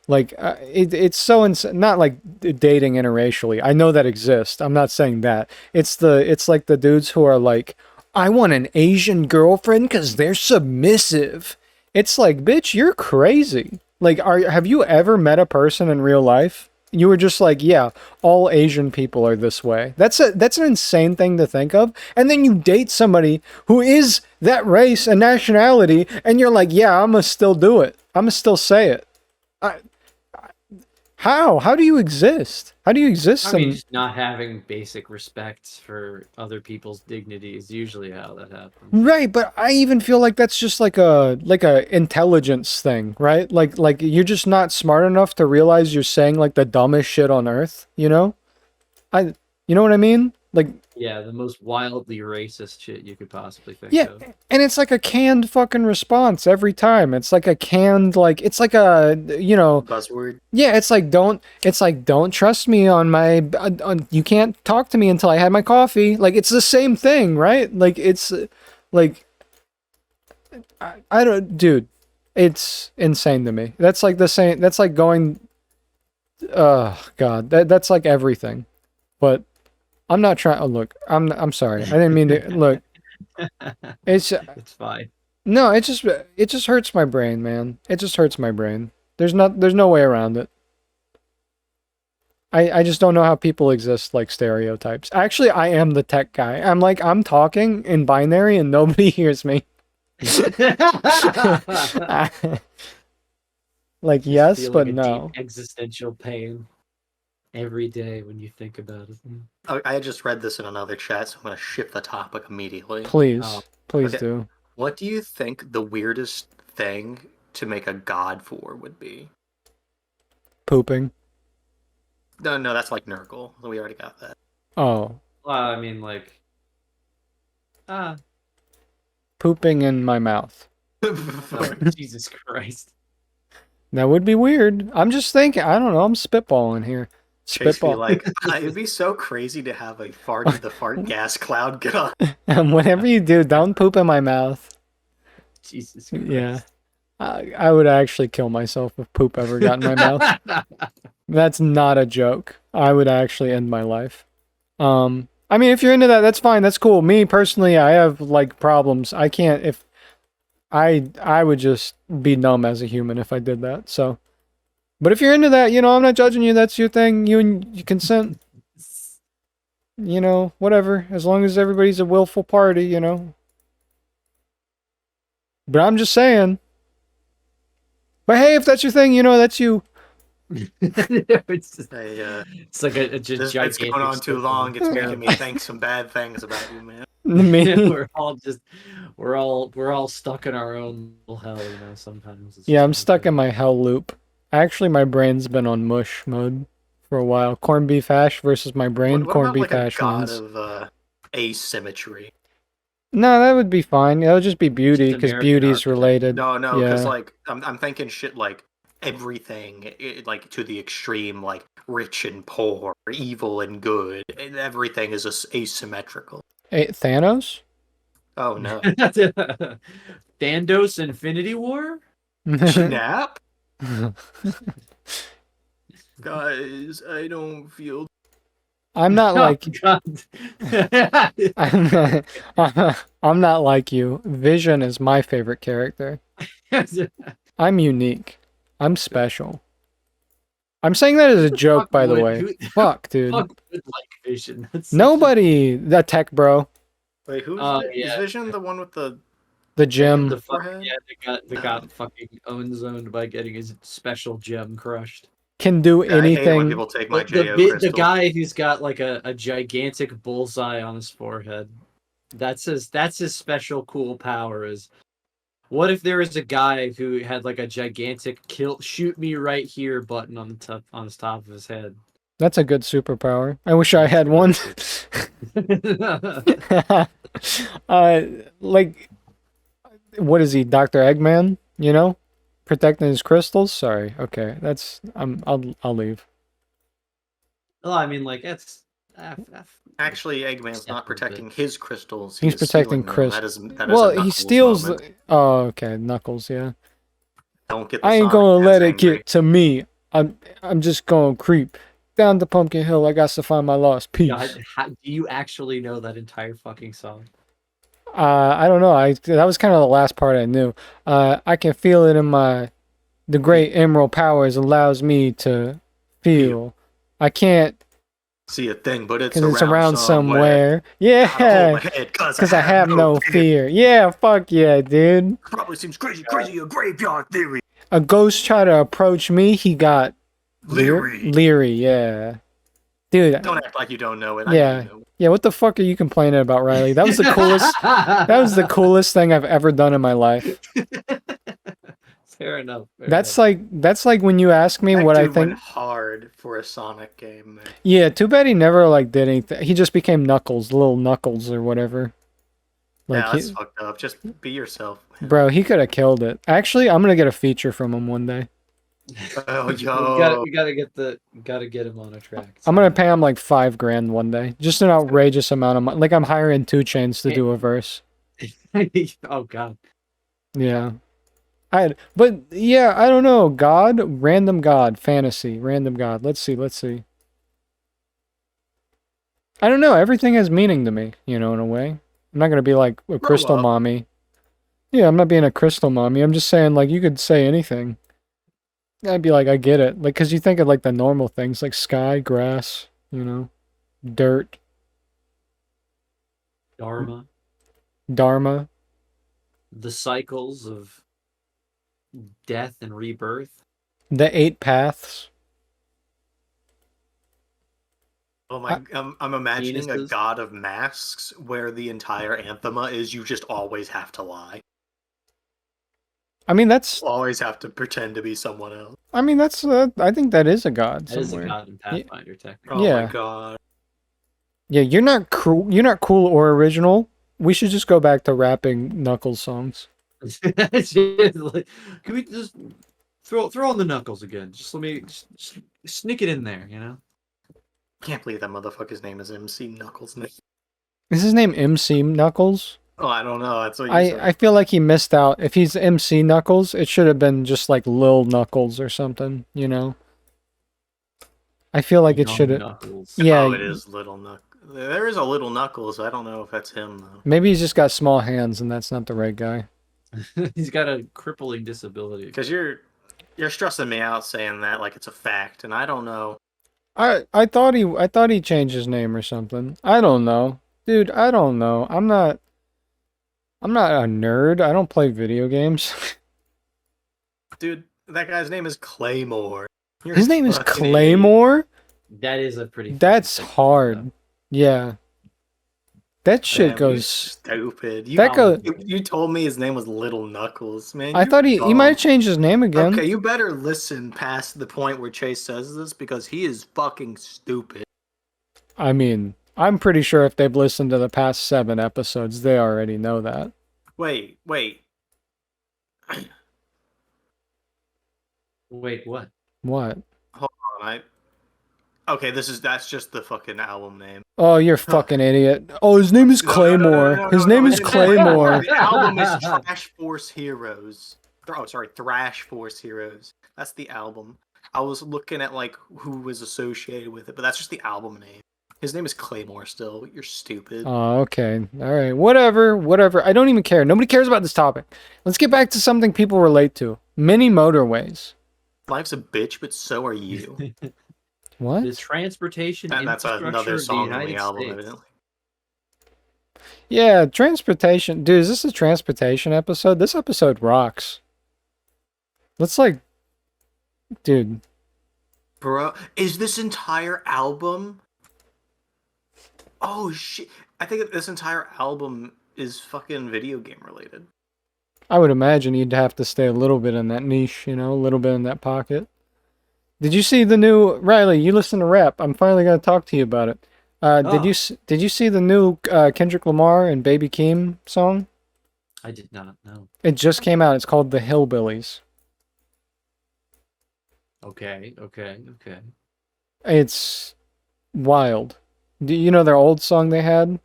Like, it's so not like dating interracially. I know that exists. I'm not saying that. It's like the dudes who are like, I want an Asian girlfriend because they're submissive. It's like, bitch, you're crazy. Like, have you ever met a person in real life? You were just like, yeah, all Asian people are this way. That's an insane thing to think of. And then you date somebody who is that race and nationality, and you're like, yeah, I'm gonna still do it. I'm gonna still say it. How do you exist? How do you exist? I mean, just not having basic respect for other people's dignity is usually how that happens. Right, but I even feel like that's just like a intelligence thing, right? Like you're just not smart enough to realize you're saying like the dumbest shit on earth, you know? You know what I mean? Like, Yeah, the most wildly racist shit you could possibly think yeah, of. and it's like a canned fucking response every time. It's like a canned, like, it's like a, you know, Buzzword. yeah, it's like don't trust me on my you can't talk to me until I had my coffee. Like, it's the same thing, right? Like, it's like I don't, dude, it's insane to me. That's like the same, that's like going, God, that's like everything. But I'm not trying, oh, look, I'm sorry. I didn't mean to, look, it's fine. no, it just hurts my brain, man. It just hurts my brain. There's no way around it. I just don't know how people exist like stereotypes. Actually, I am the tech guy. I'm talking in binary and nobody hears me. Like, yes, Feel but like a no. deep existential pain every day when you think about it. I just read this in another chat, so I'm going to shift the topic immediately. Please, Oh, please okay. do. What do you think the weirdest thing to make a god for would be? Pooping. No, that's like Nurgle. We already got that. Oh, Well, I mean, like, pooping in my mouth. oh, Jesus Christ. That would be weird. I'm just thinking. I don't know. I'm spitballing here. Chase be Spitball. like, it'd be so crazy to have a Farty the Fart gas cloud gun. And whatever you do, don't poop in my mouth. Jesus Christ. Yeah. I would actually kill myself if poop ever got in my mouth. That's not a joke. I would actually end my life. I mean, if you're into that, that's fine. That's cool. Me personally, I have like problems. I can't, if I would just be numb as a human if I did that. So, but if you're into that, you know, I'm not judging you. That's your thing. You consent. You know, whatever. As long as everybody's a willful party, you know. But I'm just saying. But hey, if that's your thing, you know, that's you. it's, just, Hey, it's like a this it's gigantic. going on too spitball. long. It's making me think some bad things about you, man. Me. we're all stuck in our own little hell, you know. Sometimes. Yeah, I'm stuck in my hell loop. Actually, my brain's been on mush mode for a while. Corned beef hash versus my brain. What Corned about beef like a hash god wins. of asymmetry? No, that would be fine. That would just be beauty, Just because American beauty's architecture. related. No, because Yeah. like I'm thinking shit like everything, like to the extreme, like rich and poor, evil and good, and everything is asymmetrical. Thanos? Oh no, Thanos Infinity War? snap, guys! I don't feel. I'm not like God. I'm not, I'm not like you. Vision is my favorite character. I'm unique. I'm special. I'm saying that as a joke, Fuck by the would- way. who- Fuck, dude. Fuck would like Vision. That's such a- Nobody. That tech bro. Wait, who's Oh, is yeah. Vision the one with the The The gym. fuck, forehead? yeah, the got fucking owned by getting his special gem crushed. Can do I hate when anything. people take my The Jo the crystal. guy who's got like a gigantic bullseye on his forehead. That's his special cool power is. What if there was a guy who had like a gigantic shoot me right here button on his top of his head? That's a good superpower. I wish I had one. Like, what is he, Dr. Eggman? You know, protecting his crystals. Sorry. Okay, that's I'll leave. Well, I mean, like that's Actually, Eggman's not protecting his crystals. He's is protecting stealing them. Chris. That is a Well, he Knuckles steals. moment. Oh, okay, Knuckles. Yeah. Don't get the I ain't Sonic gonna fans let it angry. get to me. I'm just gonna creep down to Pumpkin Hill. I got to find my lost piece. God, do you actually know that entire fucking song? I don't know. That was kind of the last part I knew. I can feel it in the great emerald powers allows me to feel. I can't See a thing, but it's because it's around somewhere. Gotta hold Yeah, my head, because I have no fear. Yeah, fuck yeah, dude. Probably seems crazy a graveyard theory. A ghost tried to approach me. He got Leery. Leery, yeah. Dude, Don't act like you don't know it. Yeah. I know you know. yeah, what the fuck are you complaining about, Riley? That was the coolest. That was the coolest thing I've ever done in my life. Fair enough. That's like when you ask me That what I dude think. went hard for a Sonic game, man. Yeah, too bad he never like did anything. He just became Knuckles, little Knuckles or whatever. Like, Yeah, that's fucked up. Just be yourself. Man. bro, he could have killed it. Actually, I'm gonna get a feature from him one day. Oh, We yo. gotta get him on a track. I'm gonna pay him like $5,000 one day. Just an outrageous amount of money. Like I'm hiring 2 Chainz to do a verse. Oh god. Yeah. But yeah, I don't know. God, random God, fantasy, random God. Let's see. I don't know. Everything has meaning to me, in a way. I'm not gonna be like a crystal up. mommy. Yeah, I'm not being a crystal mommy. I'm just saying, like, you could say anything. I'd be like, I get it. Like, 'cause you think of like the normal things, like sky, grass, dirt, Dharma. dharma. The cycles of death and rebirth. The 8 paths. Oh my! I'm imagining a Penises. god of masks where the entire anthema is you just always have to lie, I mean, that's. always have to pretend to be someone else. I mean, that's. I think that is a god That is a somewhere. god in Pathfinder, technically. Oh Yeah. my god! Yeah, you're not cool. You're not cool or original. We should just go back to rapping Knuckles songs. Can we just throw on the knuckles again? Just let me just sneak it in there, Can't believe that motherfucker's name is MC Knuckles. Is his name MC Knuckles? Oh, I don't know. That's what you said. I feel like he missed out. If he's MC Knuckles, it should have been just like Lil Knuckles or something. I feel like it Young should have. Knuckles. Yeah. Oh, it is Little Knuckles. There is a Little Knuckles. I don't know if that's him though. Maybe he's just got small hands and that's not the right guy. He's got a crippling disability. Because you're stressing me out saying that like it's a fact, and I don't know. I thought he changed his name or something. I don't know. Dude, I don't know. I'm not a nerd. I don't play video games. Dude, that guy's name is Claymore. You're His name is fucking idiot. Claymore? That is a pretty. That's fucking sick hard. name, Yeah. That shit Damn, you goes. stupid. That goes. You told me his name was Little Knuckles, man. I You thought he dumb. might have changed his name again. Okay, you better listen past the point where Chase says this because he is fucking stupid. I mean, I'm pretty sure if they've listened to the past 7 episodes, they already know that. Wait. Wait, what? What? Hold on. Okay, that's just the fucking album name. Oh, you're a fucking idiot. Oh, his name is Claymore. His name is Claymore. The album is Trash Force Heroes. Oh, sorry, Thrash Force Heroes. That's the album. I was looking at like who was associated with it, but that's just the album name. His name is Claymore still. You're stupid. Oh, okay. All right. Whatever. I don't even care. Nobody cares about this topic. Let's get back to something people relate to. Mini motorways. Life's a bitch, but so are you. What? The transportation That's infrastructure another of the song on United the album, States. evidently. Yeah, transportation. Dude, is this a transportation episode? This episode rocks. Let's like... Dude. Bro, is this entire album? Oh shit! I think this entire album is fucking video game related. I would imagine you'd have to stay a little bit in that niche, you know, a little bit in that pocket. Did you see the new... Riley, you listen to rap. I'm finally going to talk to you about it. Did you see the new Kendrick Lamar and Baby Keem song? I did not know. It just came out. It's called The Hillbillies. Okay. It's wild. Do you know their old song they had?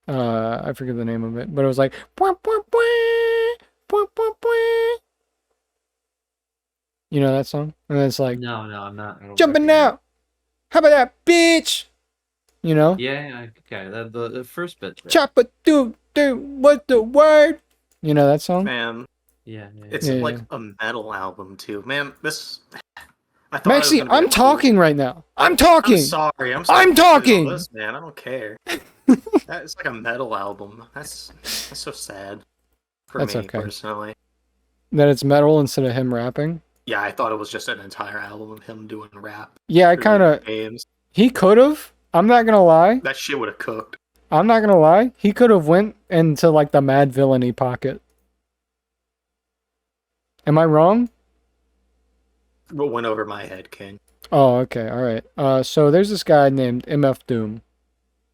I forget the name of it, but it was like "Pwah, pwah, pwah, pwah, pwah, pwah." You know that song? And it's like No, I'm not. I don't jumping recognize out. How about that, bitch? You know? it. Yeah, okay. The first bit. Right? Chop a do what's the word? You know that song? Man, Yeah. it's Yeah, like yeah. a metal album too. Man, this. I thought Maxie, it was gonna be I'm talking right now. I'm talking. I'm sorry. I'm I'm talking! This, man, I don't care. It's like a metal album. That's so sad for That's me okay. personally. That it's metal instead of him rapping. Yeah, I thought it was just an entire album of him doing rap. Yeah, I through kind of. games. He could have. I'm not gonna lie. That shit would have cooked. I'm not gonna lie. He could have went into like the mad villainy pocket. Am I wrong? What went over my head, King? Oh, okay, all right. So there's this guy named MF Doom.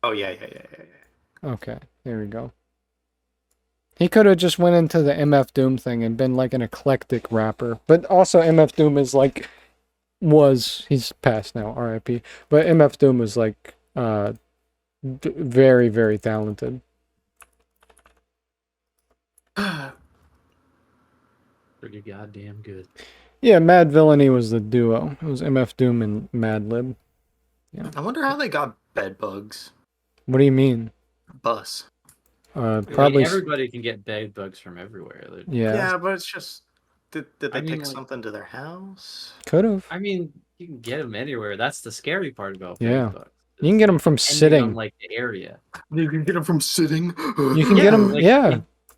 Oh yeah. Okay, there we go. He could have just went into the MF Doom thing and been like an eclectic rapper. But also MF Doom is like he's passed now, RIP. But MF Doom was like very, very talented. Pretty goddamn good. Yeah, Mad Villainy was the duo. It was MF Doom and Madlib. I wonder how they got bed bugs. What do you mean? Bus. Probably. I mean, everybody can get bed bugs from everywhere. Yeah. Yeah, but it's just. Did they I mean, take like- something to their house? Could have. I mean, you can get them anywhere. That's the scary part about Yeah. bed bugs. You can get them from Depending sitting. on, like the area. You can get them from sitting. You can get them. like, Yeah.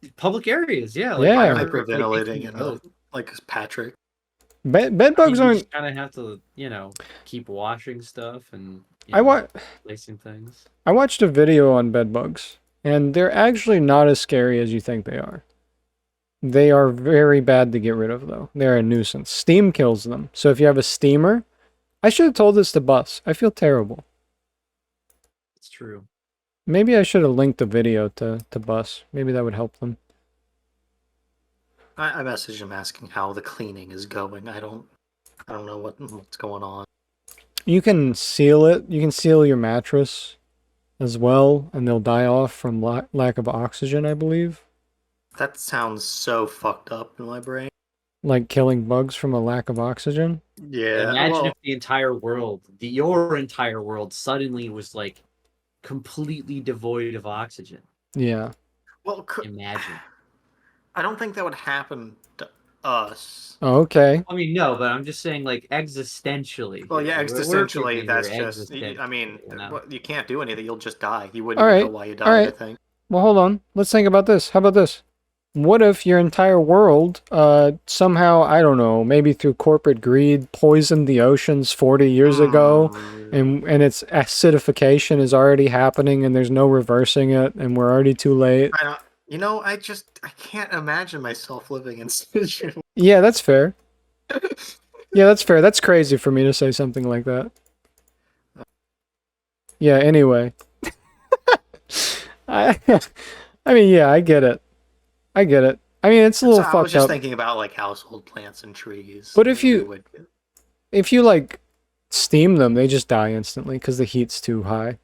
in public areas. Yeah. Yeah. Hyperventilating and like Patrick. Bed You bugs aren't. just kind of have to, keep washing stuff and placing things. I watched a video on bed bugs, and they're actually not as scary as you think they are. They are very bad to get rid of, though. They're a nuisance. Steam kills them. So if you have a steamer, I should have told this to Bus. I feel terrible. It's true. Maybe I should have linked the video to Bus. Maybe that would help them. I messaged him asking how the cleaning is going. I don't know what's going on. You can seal it. You can seal your mattress as well, and they'll die off from lack of oxygen, I believe. That sounds so fucked up in my brain. Like killing bugs from a lack of oxygen. Yeah. Imagine if the entire world, your entire world, suddenly was like completely devoid of oxygen. Yeah. Well, Imagine. I don't think that would happen to us. Oh, okay. I mean, no, but I'm just saying, like, existentially. Well, yeah, We're existentially, thinking that's here just. I mean, existentially, you can't do anything. You'll just die. You wouldn't All even right, know why you died. all right. I think. Well, hold on. Let's think about this. How about this? what if your entire world somehow, I don't know, maybe through corporate greed, poisoned the oceans 40 years ago, and its acidification is already happening and there's no reversing it and we're already too late? I don't, I can't imagine myself living in such a. Yeah, that's fair. Yeah, that's fair. That's crazy for me to say something like that. Yeah, anyway. I I mean, yeah, I get it. I get it. I mean, it's a little I was fucked just up. thinking about like household plants and trees. But if They you would- like steam them, they just die instantly because the heat's too high.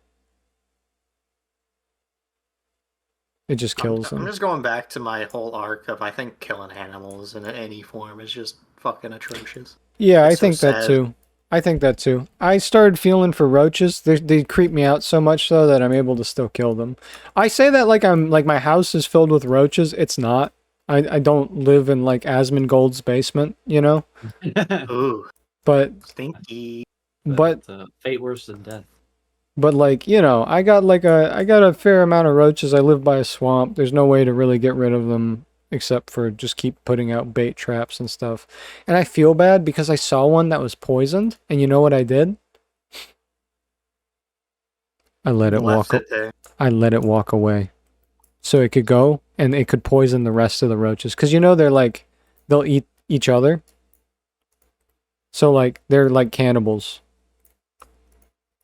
It just kills I'm them. just going back to my whole arc of I think killing animals in any form is just fucking atrocious. Yeah, I It's so think that sad. too. I think that too. I started feeling for roaches. They creep me out so much though that I'm able to still kill them. I say that like I'm like my house is filled with roaches. It's not. I don't live in like Asmongold's basement, you know? Ooh, But stinky. but Fate worse than death. but like, I got a fair amount of roaches. I live by a swamp. There's no way to really get rid of them except for just keep putting out bait traps and stuff. And I feel bad because I saw one that was poisoned, and you know what I did? I let it walk. Left it there. I let it walk away, so it could go and it could poison the rest of the roaches. Cause they're like, they'll eat each other. So like they're like cannibals.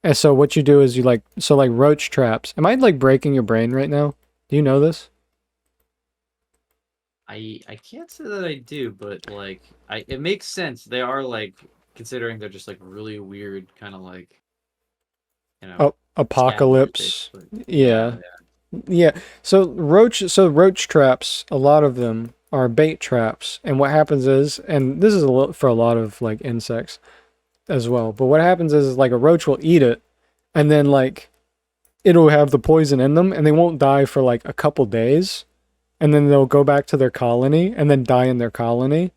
And so what you do is like roach traps. Am I like breaking your brain right now? Do you know this? I can't say that I do, but like it makes sense. They are like, considering they're just like really weird, kind of like, Oh, apocalypse. scavengers, Yeah. Yeah. So roach traps, a lot of them are bait traps. And what happens is, and this is for a lot of like insects as well, but what happens is like a roach will eat it and then like it'll have the poison in them and they won't die for like a couple days. And then they'll go back to their colony and then die in their colony.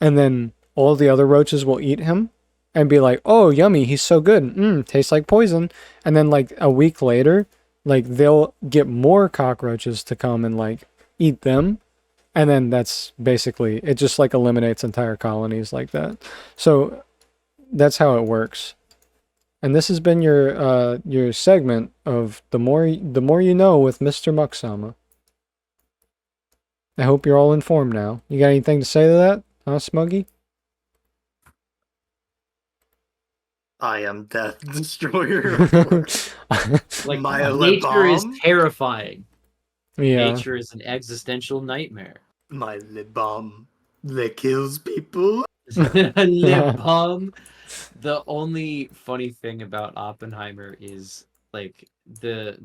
And then all the other roaches will eat him and be like, oh, yummy, he's so good. Tastes like poison. And then like a week later, like they'll get more cockroaches to come and like eat them. And then that's basically, it just like eliminates entire colonies like that. So that's how it works. And this has been your segment of the more you know with Mr. Muksama. I hope you're all informed now. You got anything to say to that, huh, Smuggy? I am Death Destroyer. Like My nature is bomb? terrifying. Yeah. Nature is an existential nightmare. My lip balm that kills people. Lip balm. The only funny thing about Oppenheimer is like the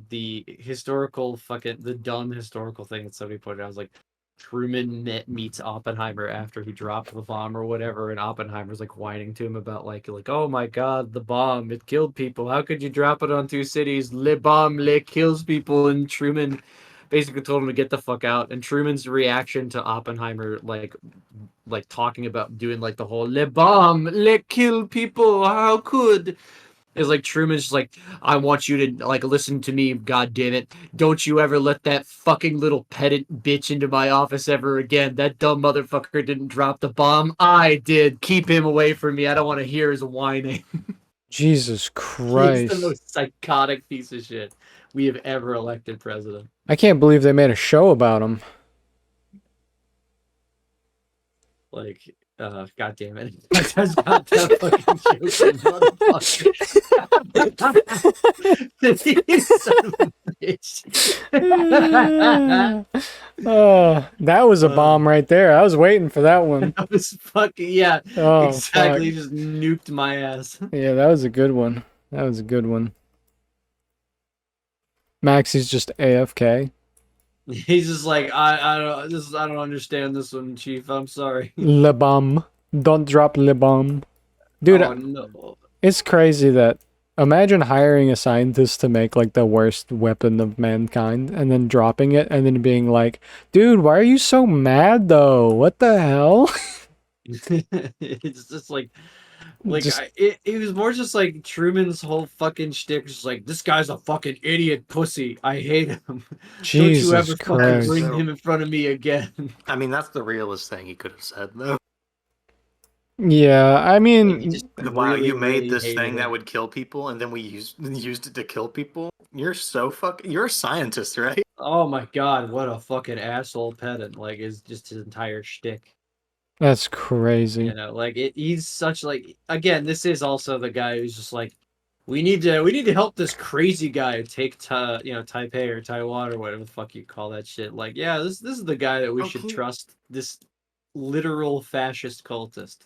dumb historical thing that somebody pointed out. I was like, Truman meets Oppenheimer after he dropped the bomb or whatever, and Oppenheimer's like whining to him about like oh my god, the bomb, it killed people. How could you drop it on two cities? Le bomb le kills people. And Truman basically told him to get the fuck out. And Truman's reaction to Oppenheimer like talking about doing like the whole le bomb le kill people, how could, is like Truman's just like, I want you to like listen to me, god damn it. Don't you ever let that fucking little pedant bitch into my office ever again. That dumb motherfucker didn't drop the bomb. I did. Keep him away from me. I don't want to hear his whining. Jesus He's Christ. the most psychotic piece of shit we have ever elected president. I can't believe they made a show about him. Like, god damn it. That's not that fucking joke, motherfucker. You son of a bitch. That was a bomb right there. I was waiting for that one. That was fucking, yeah. Oh, Exactly. fuck. Just nuked my ass. Yeah, that was a good one. That was a good one. Maxie's just AFK. He's just like, I don't understand this one, Chief. I'm sorry. Le bomb. Don't drop le bomb. Dude, Oh no. it's crazy that imagine hiring a scientist to make like the worst weapon of mankind and then dropping it and then being like, dude, why are you so mad though? What the hell? It's just like, Like Just it was more just like Truman's whole fucking shtick, just like this guy's a fucking idiot pussy. I hate him. Don't you Jesus ever fucking That's bring Christ. so. him in front of me again. I mean, that's the realest thing he could have said, though. Yeah, I Like he mean, just Wow, really, you made really this hated thing that him. would kill people, and then we used it to kill people. You're so fucking. You're a scientist, right? Oh my god, what a fucking asshole pedant! Like is just his entire shtick. that's crazy. Like he's such like again, this is also the guy who's just like, we need to help this crazy guy take Taipei or Taiwan or whatever the fuck you call that shit. Like, yeah, this is the guy that we Oh, should can you? trust. This literal fascist cultist,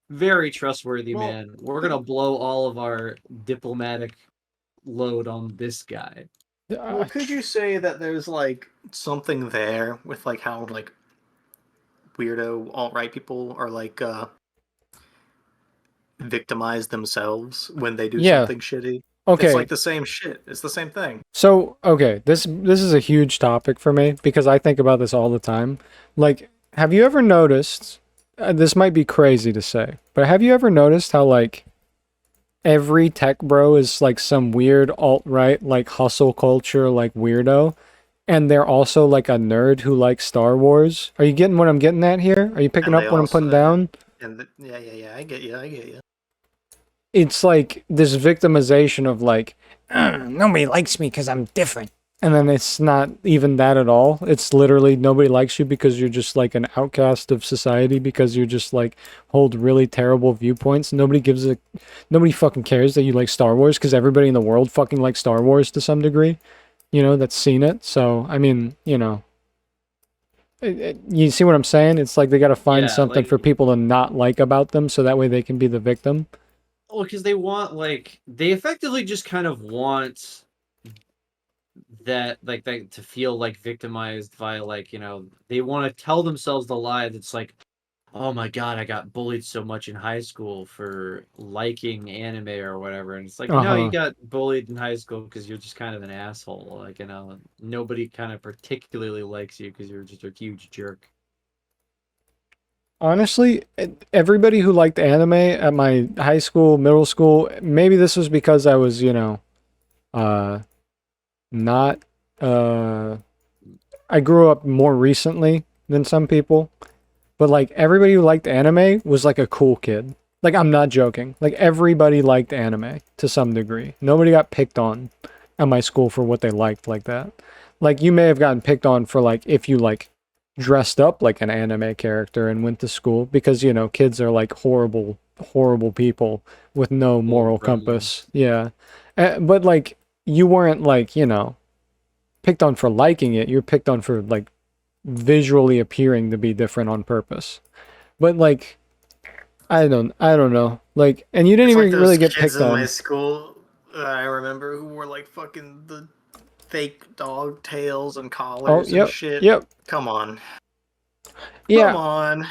very trustworthy Well, man. We're could, gonna blow all of our diplomatic load on this guy. well, could you say that there's like something there with like how like weirdo alt right people are like victimize themselves when they do Yeah. something shitty? It's Okay. like the same shit. It's the same thing. So, okay, this is a huge topic for me because I think about this all the time. Like, have you ever noticed, this might be crazy to say, but have you ever noticed how like every tech bro is like some weird alt-right like hustle culture like weirdo and they're also like a nerd who likes Star Wars? Are you getting what I'm getting at here? Are you picking And they up what I'm putting also down? yeah. I get you. I get you. It's like this victimization of like nobody likes me because I'm different, and then it's not even that at all. It's literally nobody likes you because you're just like an outcast of society because you're just like hold really terrible viewpoints. Nobody fucking cares that you like Star Wars because everybody in the world fucking likes Star Wars to some degree, that's seen it. So I mean, you see what I'm saying? It's like they got to find Yeah, something for like people to not like about them so that way they can be the victim. well, because they want like they effectively just kind of want that to feel like victimized by like they want to tell themselves the lie that's like, oh my god, I got bullied so much in high school for liking anime or whatever, and it's like no, you Uh-huh. got bullied in high school because you're just kind of an asshole. Like nobody kind of particularly likes you because you're just a huge jerk. Honestly, everybody who liked anime at my high school, middle school, maybe this was because I was, uh, not, uh, I grew up more recently than some people, but like everybody who liked anime was like a cool kid. Like, I'm not joking. Like, everybody liked anime to some degree. Nobody got picked on at my school for what they liked like that. Like, you may have gotten picked on for like if you like dressed up like an anime character and went to school because kids are like horrible horrible people with no Full moral gremlins. compass. Yeah. But like you weren't like picked on for liking it. You're picked on for like visually appearing to be different on purpose. But like I don't know. Like, and you didn't It's like even those really get kids picked in my on. school I remember who wore like fucking the fake dog tails and Oh, collars and yep. shit. Yep. Come on. Come Yeah, on.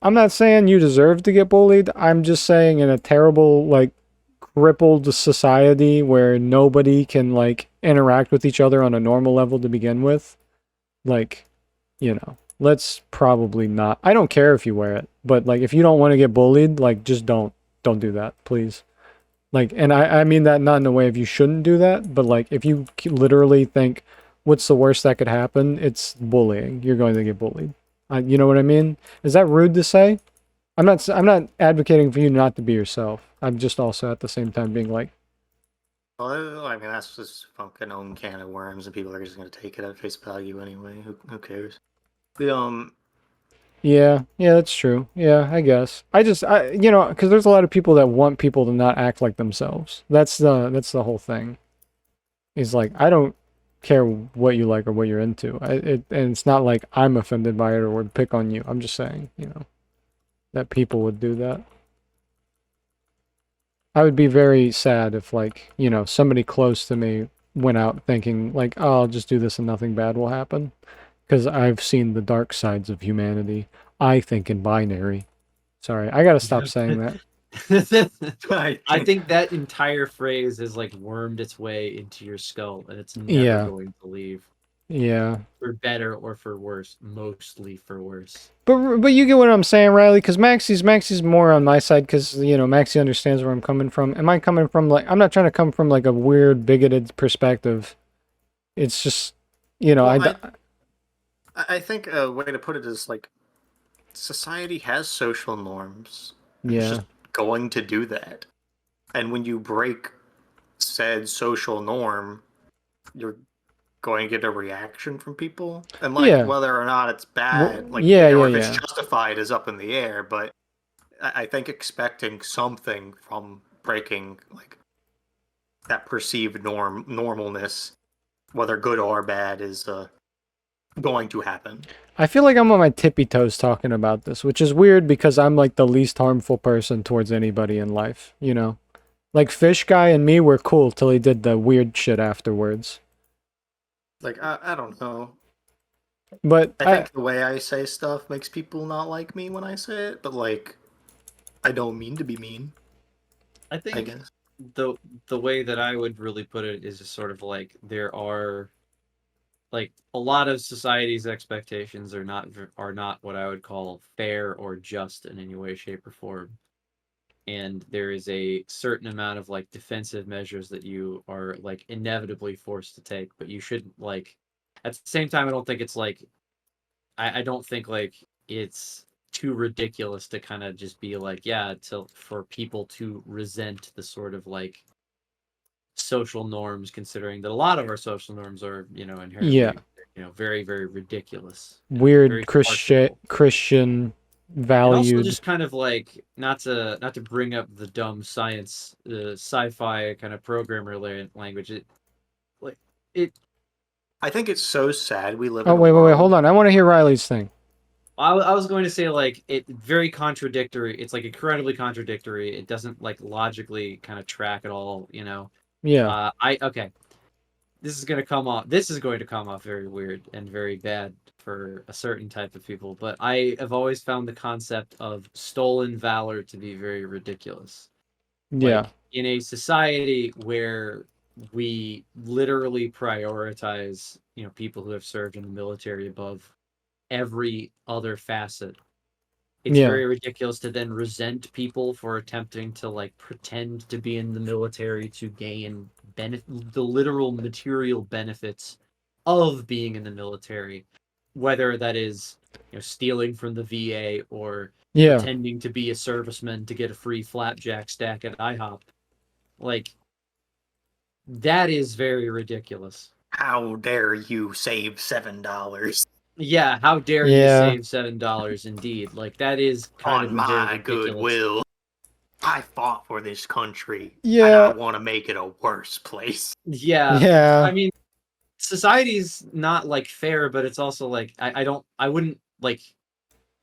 I'm not saying you deserve to get bullied. I'm just saying in a terrible, like, crippled society where nobody can, like, interact with each other on a normal level to begin with, like, let's probably not. I don't care if you wear it, but, like, if you don't want to get bullied, like, just don't. Don't do that, please. Like, and I mean that not in a way of you shouldn't do that, but, like, if you literally think, what's the worst that could happen? It's bullying. You're going to get bullied. You know what I mean? Is that rude to say? I'm not advocating for you not to be yourself. I'm just also at the same time being like, Well, I mean, that's just fucking own can of worms, and people are just gonna take it at face value anyway. Who cares? The yeah, that's true. Yeah, I guess. Because there's a lot of people that want people to not act like themselves. That's the whole thing. Is like I don't care what you like or what you're into. And it's not like I'm offended by it or would pick on you. I'm just saying, that people would do that. I would be very sad if like, somebody close to me went out thinking like, oh, I'll just do this and nothing bad will happen. Because I've seen the dark sides of humanity. I think in binary. Sorry, I gotta stop saying that. I think that entire phrase has like wormed its way into your skull and it's never Yeah. going to leave. Yeah. for better or for worse, mostly for worse. But you get what I'm saying, Riley? Because Maxie's more on my side because Maxie understands where I'm coming from. Am I coming from like I'm not trying to come from like a weird bigoted perspective. It's just Well, I I think a way to put it is like society has social norms. It's yeah just going to do that. And when you break said social norm, you're going to get a reaction from people. And like yeah whether or not it's bad, like yeah or if it's yeah. justified is up in the air, but I think expecting something from breaking like that perceived normalness, whether good or bad, is going to happen. I feel like I'm on my tippy toes talking about this, which is weird because I'm like the least harmful person towards anybody in life. Like Fish Guy and me were cool till he did the weird shit afterwards. Like I don't know. But I think the way I say stuff makes people not like me when I say it, but like I don't mean to be mean, I I think guess. the the way that I would really put it is just sort of like there are like a lot of society's expectations are not what I would call fair or just in any way, shape, or form. And there is a certain amount of like defensive measures that you are like inevitably forced to take, but you shouldn't like at the same time I don't think it's like I don't think like it's too ridiculous to kind of just be like, yeah, to for people to resent the sort of like social norms, considering that a lot of our social norms are, yeah, inherently, very, very ridiculous and weird very farcical. Christian And also valued. just kind of like not to bring up the dumb science sci-fi kind of programmer language. It like it I think it's so sad we live Oh in a wait, hold world. on. I want to hear Riley's thing. I was going to say like it very contradictory. It's like incredibly contradictory. It doesn't like logically kind of track at all, you know. Yeah, I okay. This is going to come off very weird and very bad for a certain type of people, but I have always found the concept of stolen valor to be very ridiculous. yeah, Like in a society where we literally prioritize, people who have served in the military above every other facet, it's yeah, very ridiculous to then resent people for attempting to like pretend to be in the military to gain the literal material benefits of being in the military, whether that is stealing from the VA or yeah, pretending to be a serviceman to get a free flapjack stack at IHOP. Like that is very ridiculous. How dare you save $7 Yeah, how dare you yeah, save $7 indeed. Like that is kind on of a very my ridiculous. goodwill? I fought for this country and I yeah, want to make it a worse place. Yeah, I yeah, mean, society's not like fair, but it's also like I wouldn't like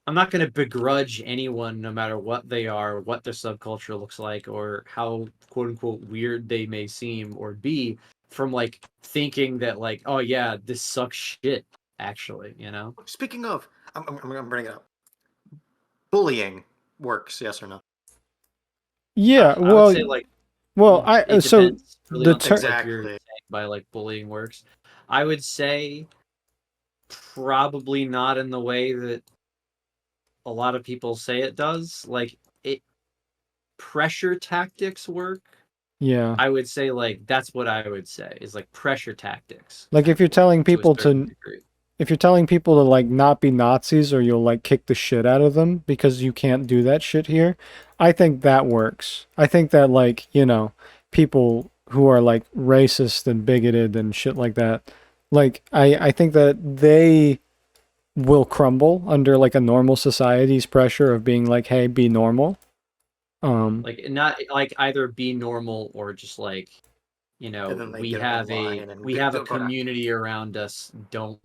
I'm not going to begrudge anyone no matter what they are, what their subculture looks like, or how quote unquote weird they may seem or be from like thinking that like, oh yeah, this sucks shit, actually, you know? Speaking of, I'm going to bring it up. Bullying works, yes or no? yeah. I would Well, say like I it so depends really the on term. what you're Exactly. saying by like bullying works. I would say probably not in the way that a lot of people say it does. Like it pressure tactics work. Yeah, I would say like that's what I would say is like pressure tactics like kind of work to a certain degree. if you're telling people to like not be Nazis or you'll like kick the shit out of them because you can't do that shit here, I think that works. I think that like, people who are like racist and bigoted and shit like that, like I think that they will crumble under like a normal society's pressure of being like, hey, be normal. Um Like not like either be normal or just like, And then they get in line and we have a go down. community around us. Don't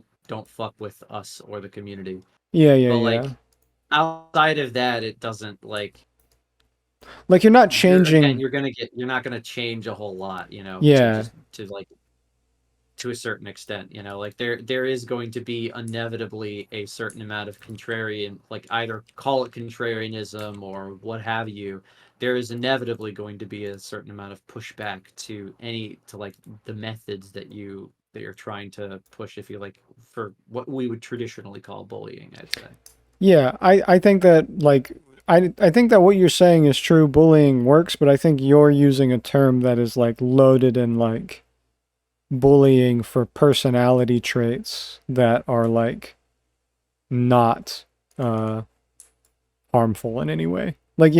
fuck with us or the community. yeah, yeah, But yeah. like outside of that, it doesn't like Like you're not changing. you're not gonna change a whole lot, Yeah. to like to a certain extent, like there is going to be inevitably a certain amount of contrarian, like either call it contrarianism or what have you. There is inevitably going to be a certain amount of pushback to like the methods that you that you're trying to push, if you like, for what we would traditionally call bullying, I'd say. Yeah, I think that like I think that what you're saying is true. Bullying works, but I think you're using a term that is like loaded in like bullying for personality traits that are like not harmful in any way. Like,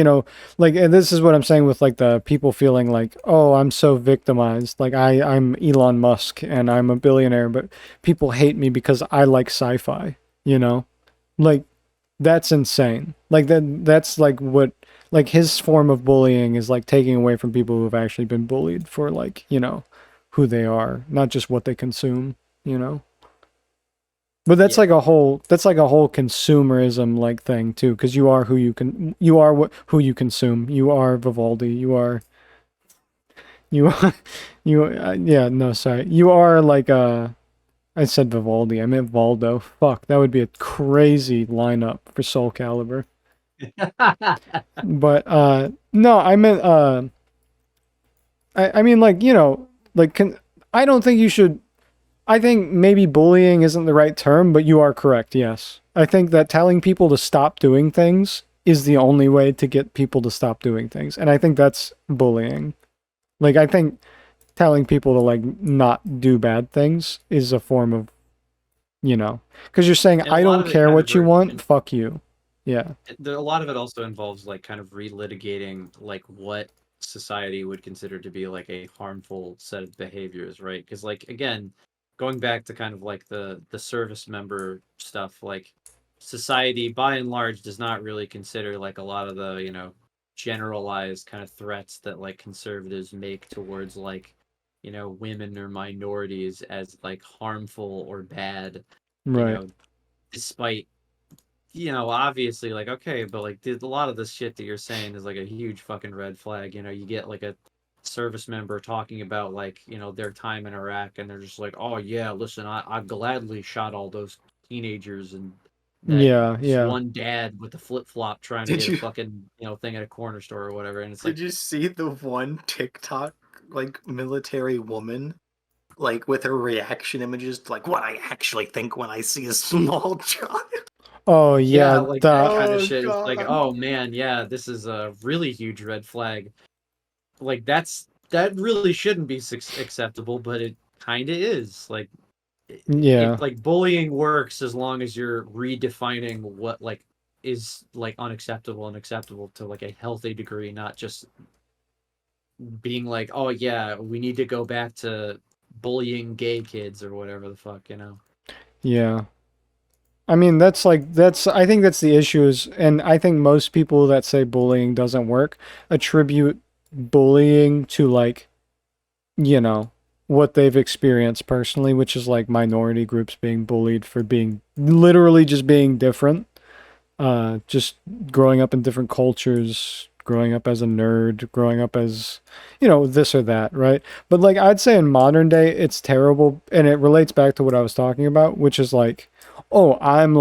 like, and this is what I'm saying with like the people feeling like, oh, I'm so victimized. Like I'm Elon Musk and I'm a billionaire, but people hate me because I like sci-fi, you know? Like that's insane. Like that's like what like his form of bullying is like taking away from people who have actually been bullied for like, who they are, not just what they consume, you know? But that's Yeah. like a whole consumerism like thing too, because you are who you consume. You are Vivaldi. You are yeah, no, sorry. You are like I said Vivaldi. I meant Valdo. Fuck, that would be a crazy lineup for Soul Calibur. But no, I meant I mean like, like I don't think you should. I think maybe bullying isn't the right term, but you are correct, yes. I think that telling people to stop doing things is the only way to get people to stop doing things. And I think that's bullying. Like, I think telling people to, like, not do bad things is a form of, because you're saying, And a I lot don't of it care kind of what you want, fuck you. Yeah. a lot of it also involves like kind of relitigating like what society would consider to be like a harmful set of behaviors, right? Because like again, going back to kind of like the service member stuff, like society by and large does not really consider like a lot of the generalized kind of threats that like conservatives make towards like women or minorities as like harmful or bad, you Right. know despite obviously, like, okay, but like a lot of this shit that you're saying is like a huge fucking red flag. You get like a service member talking about like, their time in Iraq, and they're just like, oh yeah, listen, I gladly shot all those teenagers and that Yeah. Yeah. one dad with the flip flop trying to Did get a you fucking thing at a corner store or whatever, and it's like, did you see the one TikTok like military woman like with her reaction images to like what I actually think when I see a small child? Oh, yeah, yeah. like that The, kind of Oh shit. It's like, god. oh man, yeah, this is a really huge red flag. Like that really shouldn't be acceptable, but it kind of is. Like it yeah. like bullying works as long as you're redefining what like is like unacceptable and acceptable to like a healthy degree, not just being like, oh yeah, we need to go back to bullying gay kids or whatever the fuck. Yeah. I mean, I think that's the issue is, and I think most people that say bullying doesn't work attribute bullying to like, you know, what they've experienced personally, which is like minority groups being bullied for being literally just being different, just growing up in different cultures, growing up as a nerd, growing up as, this or that, right? But like I'd say in modern day, it's terrible, and it relates back to what I was talking about, which is like, oh, I'm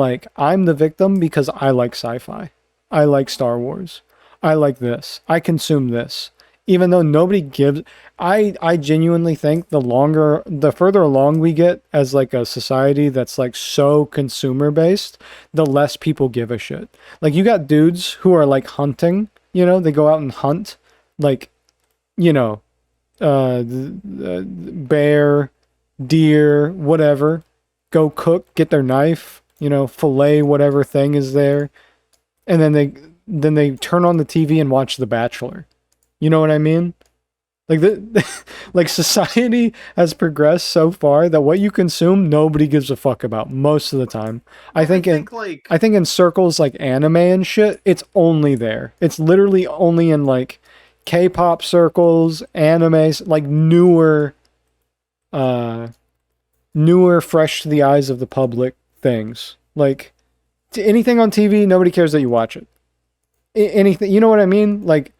the victim because I like sci-fi. I like Star Wars. I like this. I consume this. Even though nobody gives I genuinely think the further along we get as like a society that's like so consumer based, the less people give a shit. Like you got dudes who are like hunting, they go out and hunt like, you know, bear, deer, whatever, go cook, get their knife, fillet whatever thing is there, and then they turn on the TV and watch The Bachelor. You know what I mean? Like like society has progressed so far that what you consume nobody gives a fuck about most of the time. I I think in think like I think in circles like anime and shit, it's only there. It's literally only in like K-pop circles, animes, like uh newer, fresh to the eyes of the public things. Like anything on TV, nobody cares that you watch it. Anything, you know what I mean? Like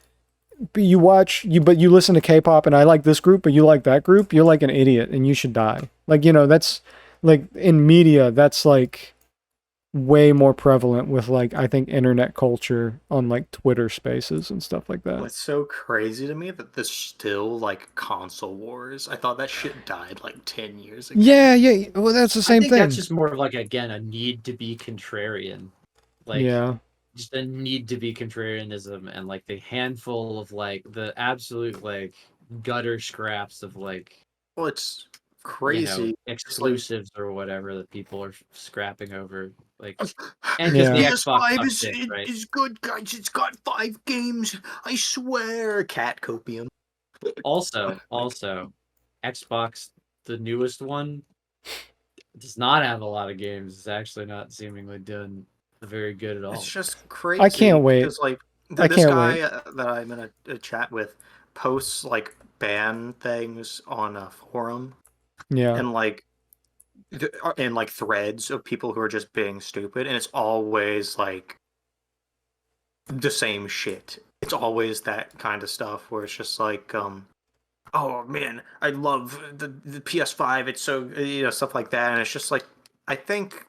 but you listen to K-pop and I like this group, but you like that group. You're like an idiot and you should die. Like that's like in media. That's like way more prevalent with like I think internet culture on like Twitter Spaces and stuff like that. It's so crazy to me that there's still like console wars. I thought that shit died like 10 years ago. Yeah, yeah. Well, that's the I same think that's thing. just more of like, again, a need to be contrarian. Like, Yeah. just a need to be contrarianism, and like the handful of like the absolute like gutter scraps of like, Well, it's you know, crazy. It's like exclusives or whatever that people are scrapping over. Like, and because Yeah. the Xbox PS5 sucks dick, right? is good, guys. It's got 5 games. I swear. Cat copium. Also, Xbox, the newest one, does not have a lot of games. It's actually not seemingly done very good at It's all. just crazy. I can't wait. Because like I this can't guy wait. that I'm in a chat with posts like ban things on a forum Yeah. and like in like threads of people who are just being stupid, and it's always like the same shit. It's always that kind of stuff where it's just like, oh man, I love the PS5. It's so stuff like that, and it's just like I think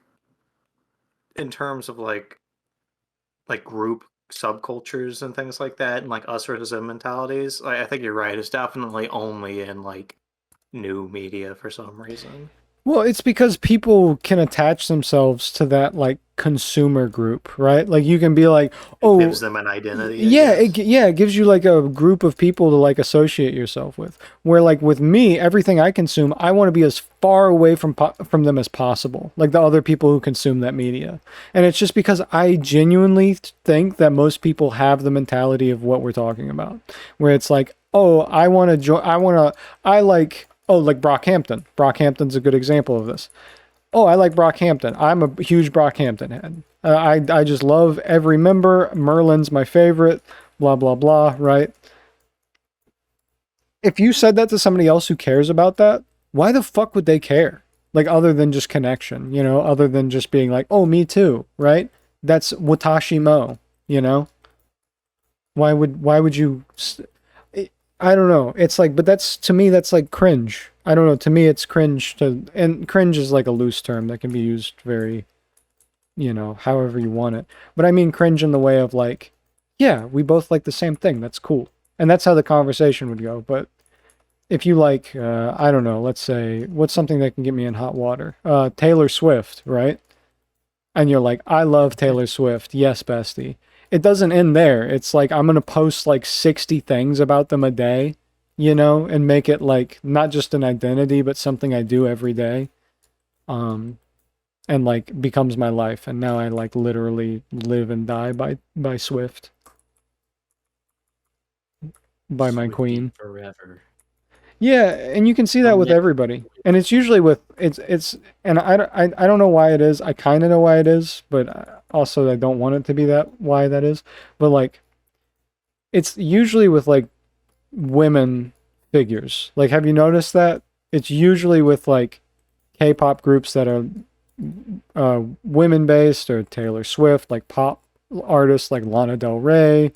in terms of like group subcultures and things like that, and like us versus them mentalities. I think you're right. It's definitely only in like new media for some reason. Well, it's because people can attach themselves to that like consumer group, right? Like you can be like, It "Oh, gives them an identity, I yeah, guess. it gives you like a group of people to like associate yourself with." Where like with me, everything I consume, I want to be as far away from them as possible, like the other people who consume that media. And it's just because I genuinely think that most people have the mentality of what we're talking about, where it's like, "Oh, I want to join I like oh, like Brockhampton. Brockhampton's a good example of this. Oh, I like Brockhampton. I'm a huge Brockhampton head. I just love every member. Merlin's my favorite. Blah blah blah. Right? If you said that to somebody else who cares about that, why the fuck would they care? Like other than just connection, other than just being like, oh, me too, right? That's Watashi Mo, you know. Why would you? I don't know. It's like, but that's to me, that's like cringe. I don't know. To me, it's cringe and cringe is like a loose term that can be used very, however you want it. But I mean cringe in the way of like, yeah, we both like the same thing. That's cool. And that's how the conversation would go. But if you like, I don't know, let's say, what's something that can get me in hot water? Taylor Swift, right? And you're like, I love Taylor Swift. Yes, bestie. It doesn't end there. It's like I'm gonna post like 60 things about them a day, and make it like not just an identity, but something I do every day. Um, and like becomes my life. And now I like literally live and die by Swift, by my Swiftie queen. forever. Yeah, and you can see that with everybody, and it's usually with it's, and I don't know why it is. I kind of know why it is, but also I don't want it to be that why that is. But like, it's usually with like women figures. Like, have you noticed that? It's usually with like K-pop groups that are women based or Taylor Swift, like pop artists like Lana Del Rey,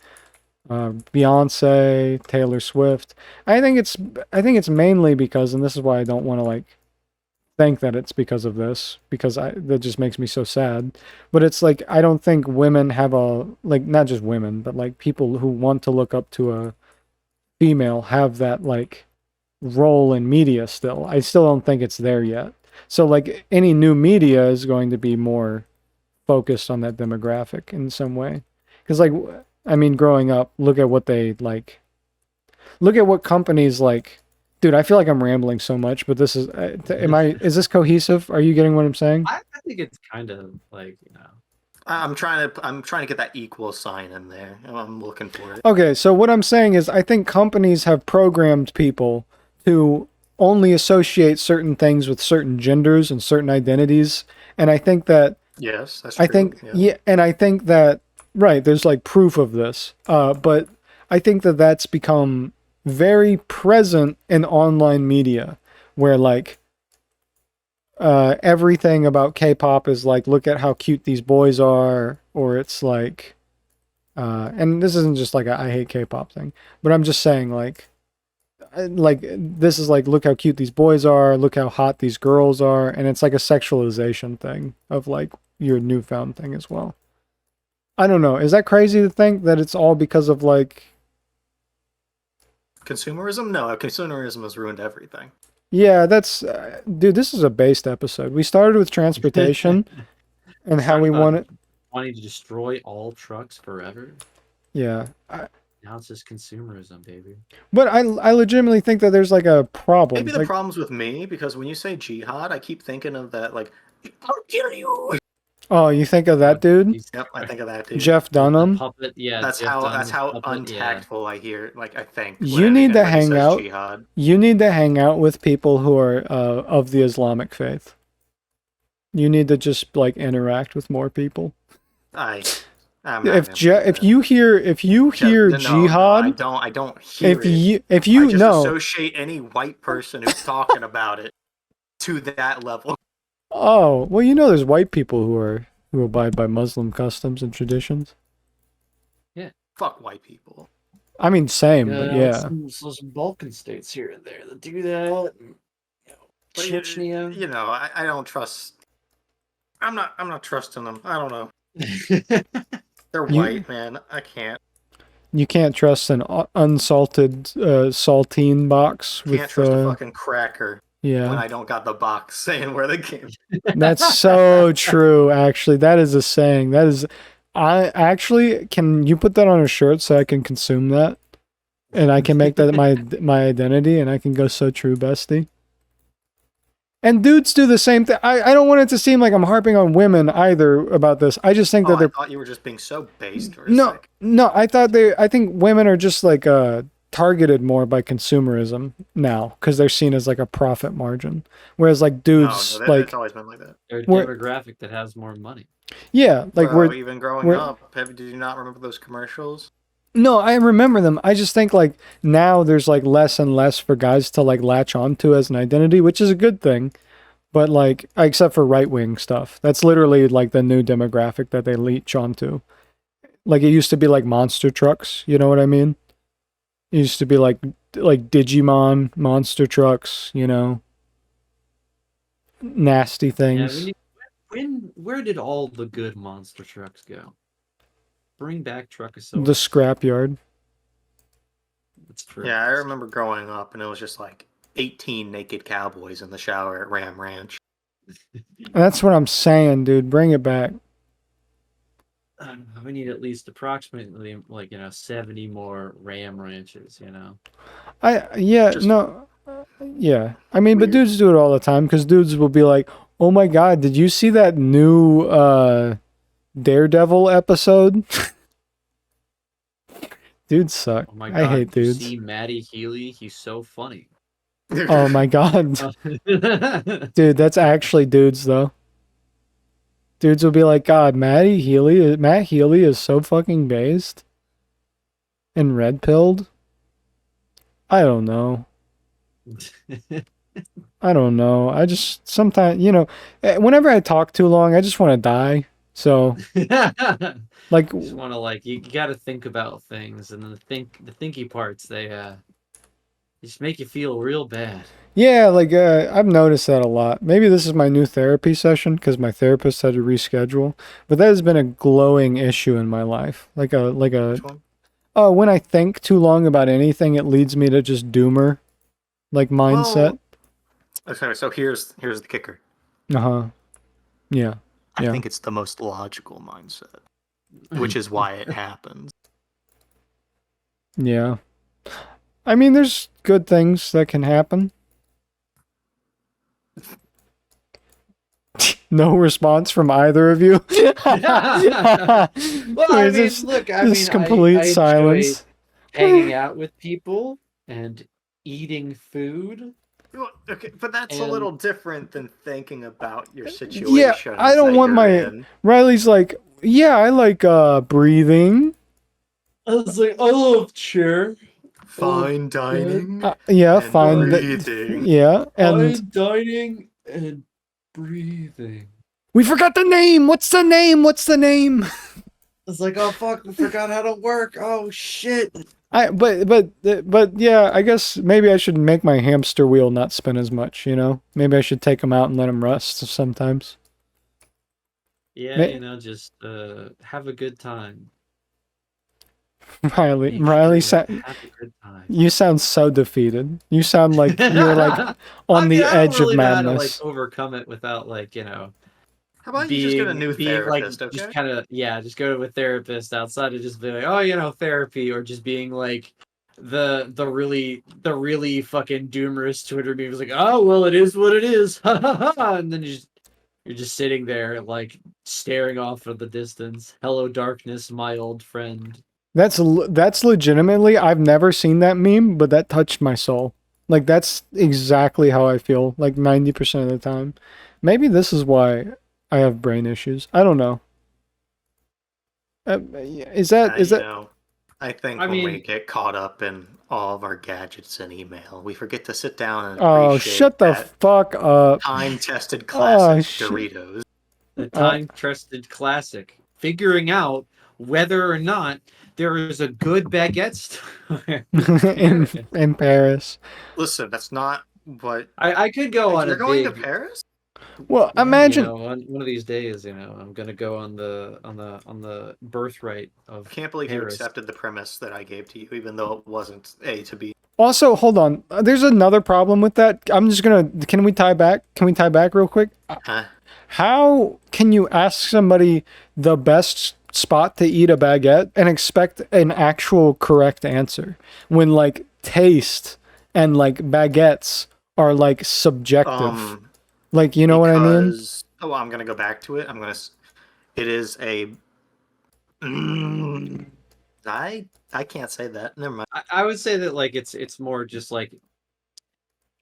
Beyonce, Taylor Swift. I think it's mainly because, and this is why I don't want to like think that it's because of this, because that just makes me so sad. But it's like I don't think women have a like not just women, but like people who want to look up to a female have that like role in media still. I still don't think it's there yet. So like any new media is going to be more focused on that demographic in some way. Because like I mean, growing up, look at what they like. Look at what companies like. Dude, I feel like I'm rambling so much, but this is. Is this cohesive? Are you getting what I'm saying? I think it's kind of like, I'm trying to get that equal sign in there. I'm looking for it. Okay, so what I'm saying is, I think companies have programmed people to only associate certain things with certain genders and certain identities, and I think that Yes, that's I true. think yeah, and I think that right, there's like proof of this. But I think that that's become very present in online media where like everything about K-pop is like look at how cute these boys are, or it's like and this isn't just like a I hate K-pop thing, but I'm just saying like this is like look how cute these boys are, look how hot these girls are, and it's like a sexualization thing of like your newfound thing as well. I don't know. Is that crazy to think that it's all because of like? Consumerism? No, consumerism has ruined everything. Yeah, that's dude. This is a based episode. We started with transportation and how we want it. Wanting to destroy all trucks forever. Yeah, Now it's just consumerism, baby. but I legitimately think that there's like a problem. Maybe the Like, problem's with me because when you say jihad, I keep thinking of that like, I'll kill you. oh, you think of that dude, Yep, I think of that dude. Jeff Dunham? Puppet, yeah. That's Jeff how Dunham's puppet, untactful I hear. Like I think You need to hang out. Jihad. You need to hang out with people who are of the Islamic faith. You need to just like interact with more people. I'm not If you hear no, jihad, no, I don't hear if you I just know, associate any white person who's talking about it to that level. oh well, you know, there's white people who abide by Muslim customs and traditions. Fuck white people. I mean, same, but yeah. Some Balkan states here and there that do that. And, But Chechnya. You know, I don't trust. I'm not trusting them. I don't know. They're white, man. I can't. You can't trust an unsalted saltine box with Can't trust a fucking cracker when yeah. I don't got the box saying where they came. That's so true. Actually, that is a saying. That is. I actually can you put that on a shirt so I can consume that, and I can make that my identity, and I can go so true, bestie. And dudes do the same thing. I don't want it to seem like I'm harping on women either about this. I just think that they're. I thought you were just being so based. For a No, sec. no. I think women are just like targeted more by consumerism now because they're seen as like a profit margin, whereas like dudes No, like it's always been like that. They're a We're- demographic that has more money. yeah, like Bro, we're even growing we're- up. Did you not remember those commercials? no, I remember them. I just think like now there's like less and less for guys to like latch onto as an identity, which is a good thing. But like, except for right wing stuff, that's literally like the new demographic that they leech onto. Like it used to be like monster trucks, you know what I mean? It used to be like Digimon monster trucks, you know, nasty Yeah, things. where did all the good monster trucks go? Bring back Truckosaurus. The scrapyard. That's true. Yeah, I remember growing up, and it was just like 18 naked cowboys in the shower at Ram Ranch. That's what I'm saying, dude. Bring it back. We need at least approximately 70 more Ram ranches. Just Yeah. I mean, but weird. dudes do it all the time because dudes will be like, "Oh my god, did you see that new Daredevil episode?" Dudes suck. Oh my god! I hate you dudes. See Matty Healy, he's so funny. Oh my god, dude, that's actually dudes though. Dudes will be like, "God, Matt Healy is so fucking based and red pilled." I don't know. I don't know. I just sometimes, whenever I talk too long, I just want to die. So, like, just want to you got to think about things, and then the thinky parts they just make you feel real bad. yeah, like I've noticed that a lot. Maybe this is my new therapy session because my therapist had to reschedule. But that has been a glowing issue in my life. Which one? When I think too long about anything, it leads me to just doomer, like mindset. Okay, so here's the kicker. Yeah. I Yeah. think it's the most logical mindset, which is why it happens. Yeah. I mean, there's good things that can happen. No response from either of you. Just complete silence. Hanging out with people and eating food. Well, okay, but that's a And- little different than thinking about your situation. Yeah, I don't that want you're my. in. Riley's like, yeah, I like breathing. I was like, I love chair. Fine dining. Yeah, and fine. breathing. Yeah, and Fine dining and breathing. we forgot the name. What's the name? What's the name? I was like, oh fuck, we forgot how to work. Oh shit. But yeah, I guess maybe I should make my hamster wheel not spin as much, Maybe I should take him out and let him rest sometimes. Yeah, Ma- you know, just have a good time. Riley, Make sure Riley, to have a good time. you sound so defeated. You sound like you're like on I mean, the I don't edge of really know how to like madness. overcome it without like, you know, How about you just get a being new being like therapist, just okay? kind of yeah, just go to a therapist outside of just be like, oh, you know, therapy, or just being like the really fucking doomerous Twitter memes like, oh well, it is what it is, and then you're just sitting there like staring off at the distance. Hello, darkness, my old friend. That's legitimately. I've never seen that meme, but that touched my soul. Like that's exactly how I feel. Like 90% of the time. Maybe this is why I have brain issues. I don't know. Is that is You that? know, I think I when we mean, get caught up in all of our gadgets and email, we forget to sit down and Oh, appreciate shut the that fuck up. time-tested Oh classic shit. Doritos. the Uh, time-tested classic, figuring out whether or not there is a good baguette store in in Paris. in Paris. Listen, that's not what I could go on a you're going to big Paris. Well, yeah, you imagine. know, one of these days, you know, I'm gonna go on the birthright I of can't believe you Paris. accepted the premise that I gave to you, even though it wasn't A to B. Also, hold on. There's another problem with that. I'm just gonna. Can we tie back? Can we tie back real quick? Huh? How can you ask somebody the best spot to eat a baguette and expect an actual correct answer when like taste and like baguettes are like subjective? Um, Like, you know what I mean? because I'm gonna go back to it. It is a. Mm, I can't say that. Never mind. I would say that like it's more just like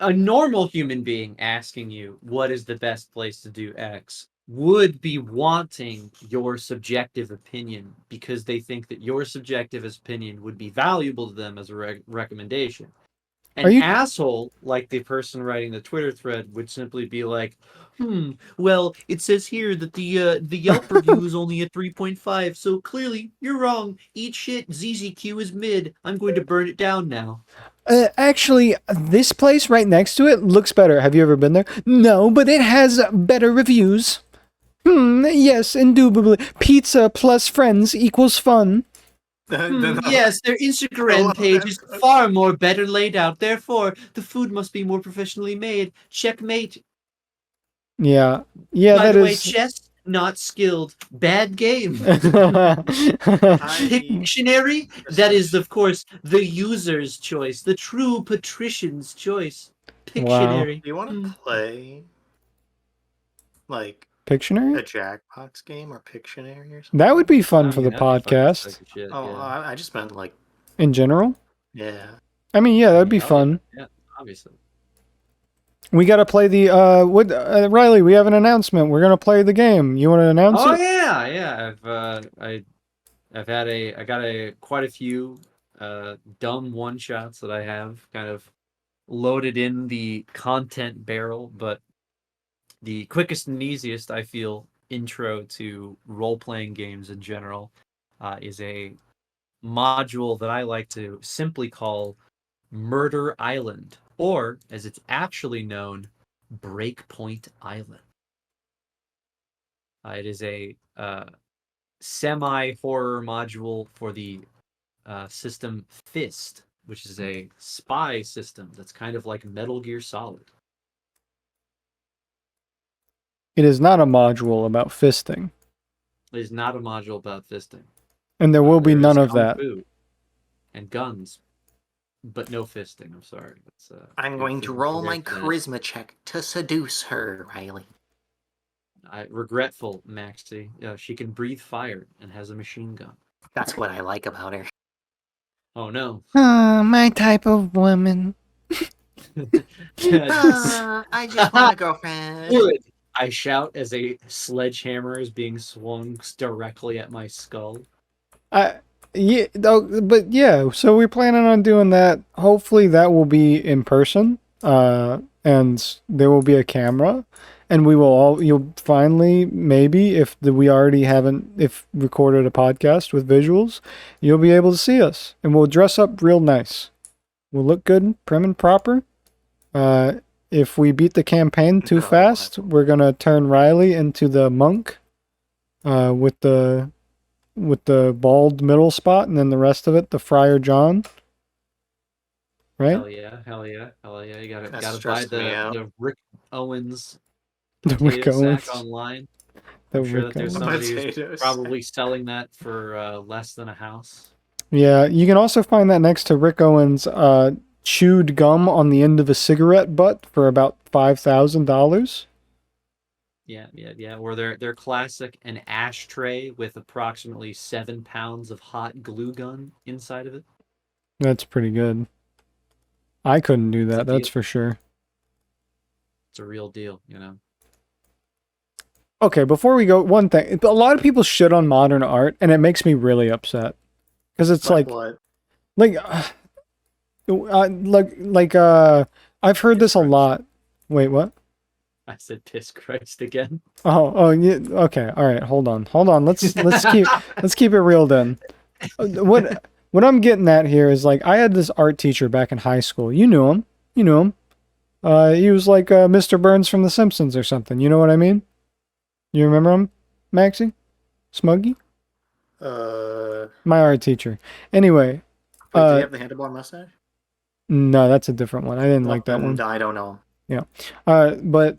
a normal human being asking you what is the best place to do X would be wanting your subjective opinion because they think that your subjective opinion would be valuable to them as a recommendation. Are An you asshole like the person writing the Twitter thread would simply be like, well, it says here that the Yelp review is only a 3.5, so clearly you're wrong. Eat shit, ZZQ is mid. I'm going to burn it down now. actually this place right next to it looks better. Have you ever been there? No, but it has better reviews. Yes, indubitably. Pizza plus friends equals fun. Yes, their I Instagram love page that. is far more better laid out. Therefore, the food must be more professionally made. Checkmate. Yeah. Yeah, By that the way, is. chess not skilled. Bad game. I Pictionary? That is, essentially. of course, the user's choice, the true patrician's choice. Wow. Pictionary. Do you want to play like Pictionary? a Jackbox game or Pictionary or That would something? be fun I for mean, the that'd be fucking sick podcast as shit, Oh, yeah. I just meant like in general. yeah. I mean, yeah, I that'd mean, be hell yeah, fun. yeah, obviously. We got to play the what Riley, we have an announcement. We're going to play the game. You want to announce Oh it? yeah, yeah. I've had I got quite a few dumb one shots that I have kind of loaded in the content barrel, but the quickest and easiest I feel intro to role playing games in general is a module that I like to simply call Murder Island, or as it's actually known, Breakpoint Island. It is a semi horror module for the system Fist, which is a spy system that's kind of like Metal Gear Solid. It is not a module about fisting, It is not a module about fisting. and there will be There is none of kung that. fu and guns, but no fisting. I'm sorry. It's, I'm going to roll my charisma check to seduce her, Riley. Regretful, Maxie. She can breathe fire and has a machine gun. That's what I like about her. Oh no. My type of woman. I just want a girlfriend. Good. I shout as a sledgehammer is being swung directly at my skull. I yeah, but yeah. So we're planning on doing that. Hopefully, that will be in person. And there will be a camera, and we will all. You'll finally maybe we already haven't if recorded a podcast with visuals, you'll be able to see us, and we'll dress up real nice. We'll look good, prim and proper. Uh, if we beat the campaign too No, fast, we're gonna turn Riley into the monk. with the bald middle spot, and then the rest of it, the Friar John, right? Hell yeah, hell yeah, hell yeah. You gotta That gotta buy stressed me out. the Rick Owens The Rick potato sack Owens. online. The I'm sure Rick that there's Owens. somebody who's Potatoes. probably selling that for less than a house. Yeah, you can also find that next to Rick Owens' chewed gum on the end of a cigarette butt for about $5,000. Yeah, yeah, yeah. Or their classic an ashtray with approximately 7 pounds of hot glue gun inside of it. That's pretty good. I couldn't do It's a that, that's deal. for sure. It's a real deal, you know. Okay, before we go, one thing. A lot of people shit on modern art, and it makes me really upset. Because it's Like what? like, I've heard this a Christ. lot. Wait, what? I said piss Christ again. Oh, yeah, okay, all right, hold on. Let's keep it real then. What I'm getting at here is like I had this art teacher back in high school. You knew him. You knew him. He was like Mr. Burns from The Simpsons or something. You know what I mean? You remember him, Maxie? Smuggy? My art teacher. Anyway, Wait, did he have the handlebar mustache? no, that's a different one. I didn't like that Then one. I don't know. But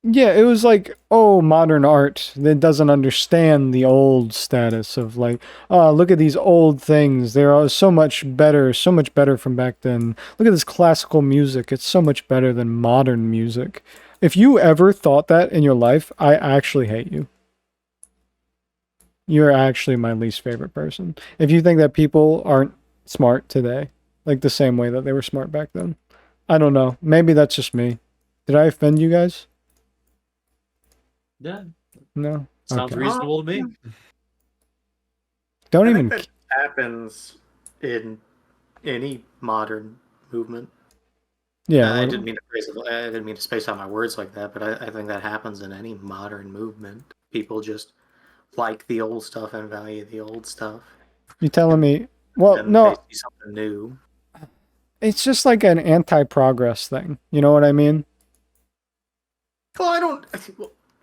yeah, it was like, oh, modern art that doesn't understand the old status of like, oh, look at these old things. They're so much better from back then. Look at this classical music. It's so much better than modern music. If you ever thought that in your life, I actually hate you. You're actually my least favorite person. If you think that people aren't smart today, like the same way that they were smart back then. I don't know. Maybe that's just me. Did I offend you guys? Yeah, No. sounds Okay. reasonable to me. Don't I even. think that happens in any modern movement. Yeah. I didn't mean to I didn't mean to space out my words like that, but I think that happens in any modern movement. People just like the old stuff and value the old stuff, You telling me? Well, and no. they see something new. It's just like an anti-progress thing. You know what I mean? Well, I don't.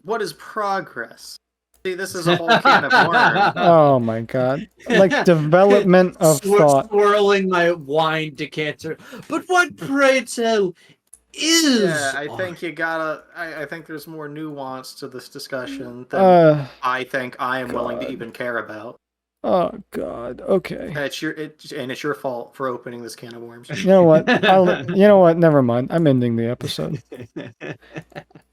What is progress? See, this is a whole can of worms. Oh my god. Like development of thought. Swirling my wine decanter. But what, pray tell, is Yeah, I art? think you gotta. I think there's more nuance to this discussion than Uh. I think I am willing to God. even care about. Oh god. Okay. It's your fault for opening this can of worms. You know what? You know what? Never mind. I'm ending the episode.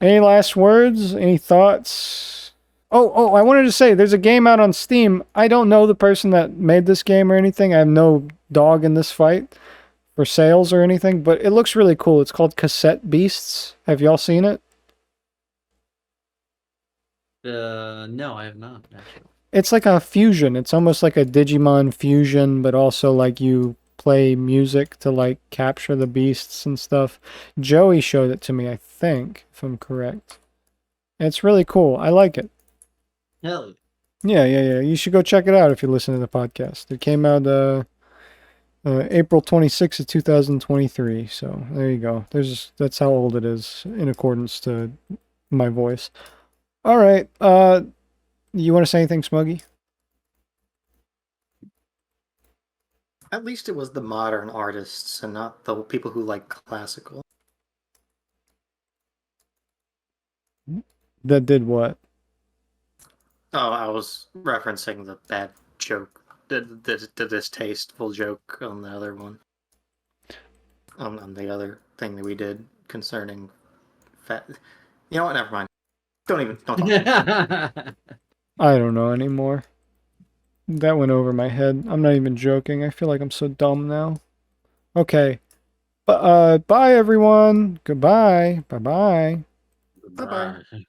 Any last words? Any thoughts? I wanted to say there's a game out on Steam. I don't know the person that made this game or anything. I have no dog in this fight for sales or anything, but it looks really cool. It's called Cassette Beasts. Have y'all seen it? No, I have not, actually. It's like a fusion. It's almost like a Digimon fusion, but also like you play music to like capture the beasts and stuff. Joey showed it to me, I think, if I'm correct. It's really cool. I like it. Hell Yeah. You should go check it out if you listen to the podcast. It came out April 26th of 2023. So there you go. That's how old it is in accordance to my voice. All right. You want to say anything, Smuggy? At least it was the modern artists and not the people who like classical. That did what? Oh, I was referencing the bad joke, the distasteful joke on the other one. On the other thing that we did concerning fat. You know what? Never mind. Don't talk. yeah. I don't know anymore. That went over my head. I'm not even joking. I feel like I'm so dumb now. Okay. Bye everyone. Goodbye. Bye-bye. Bye-bye.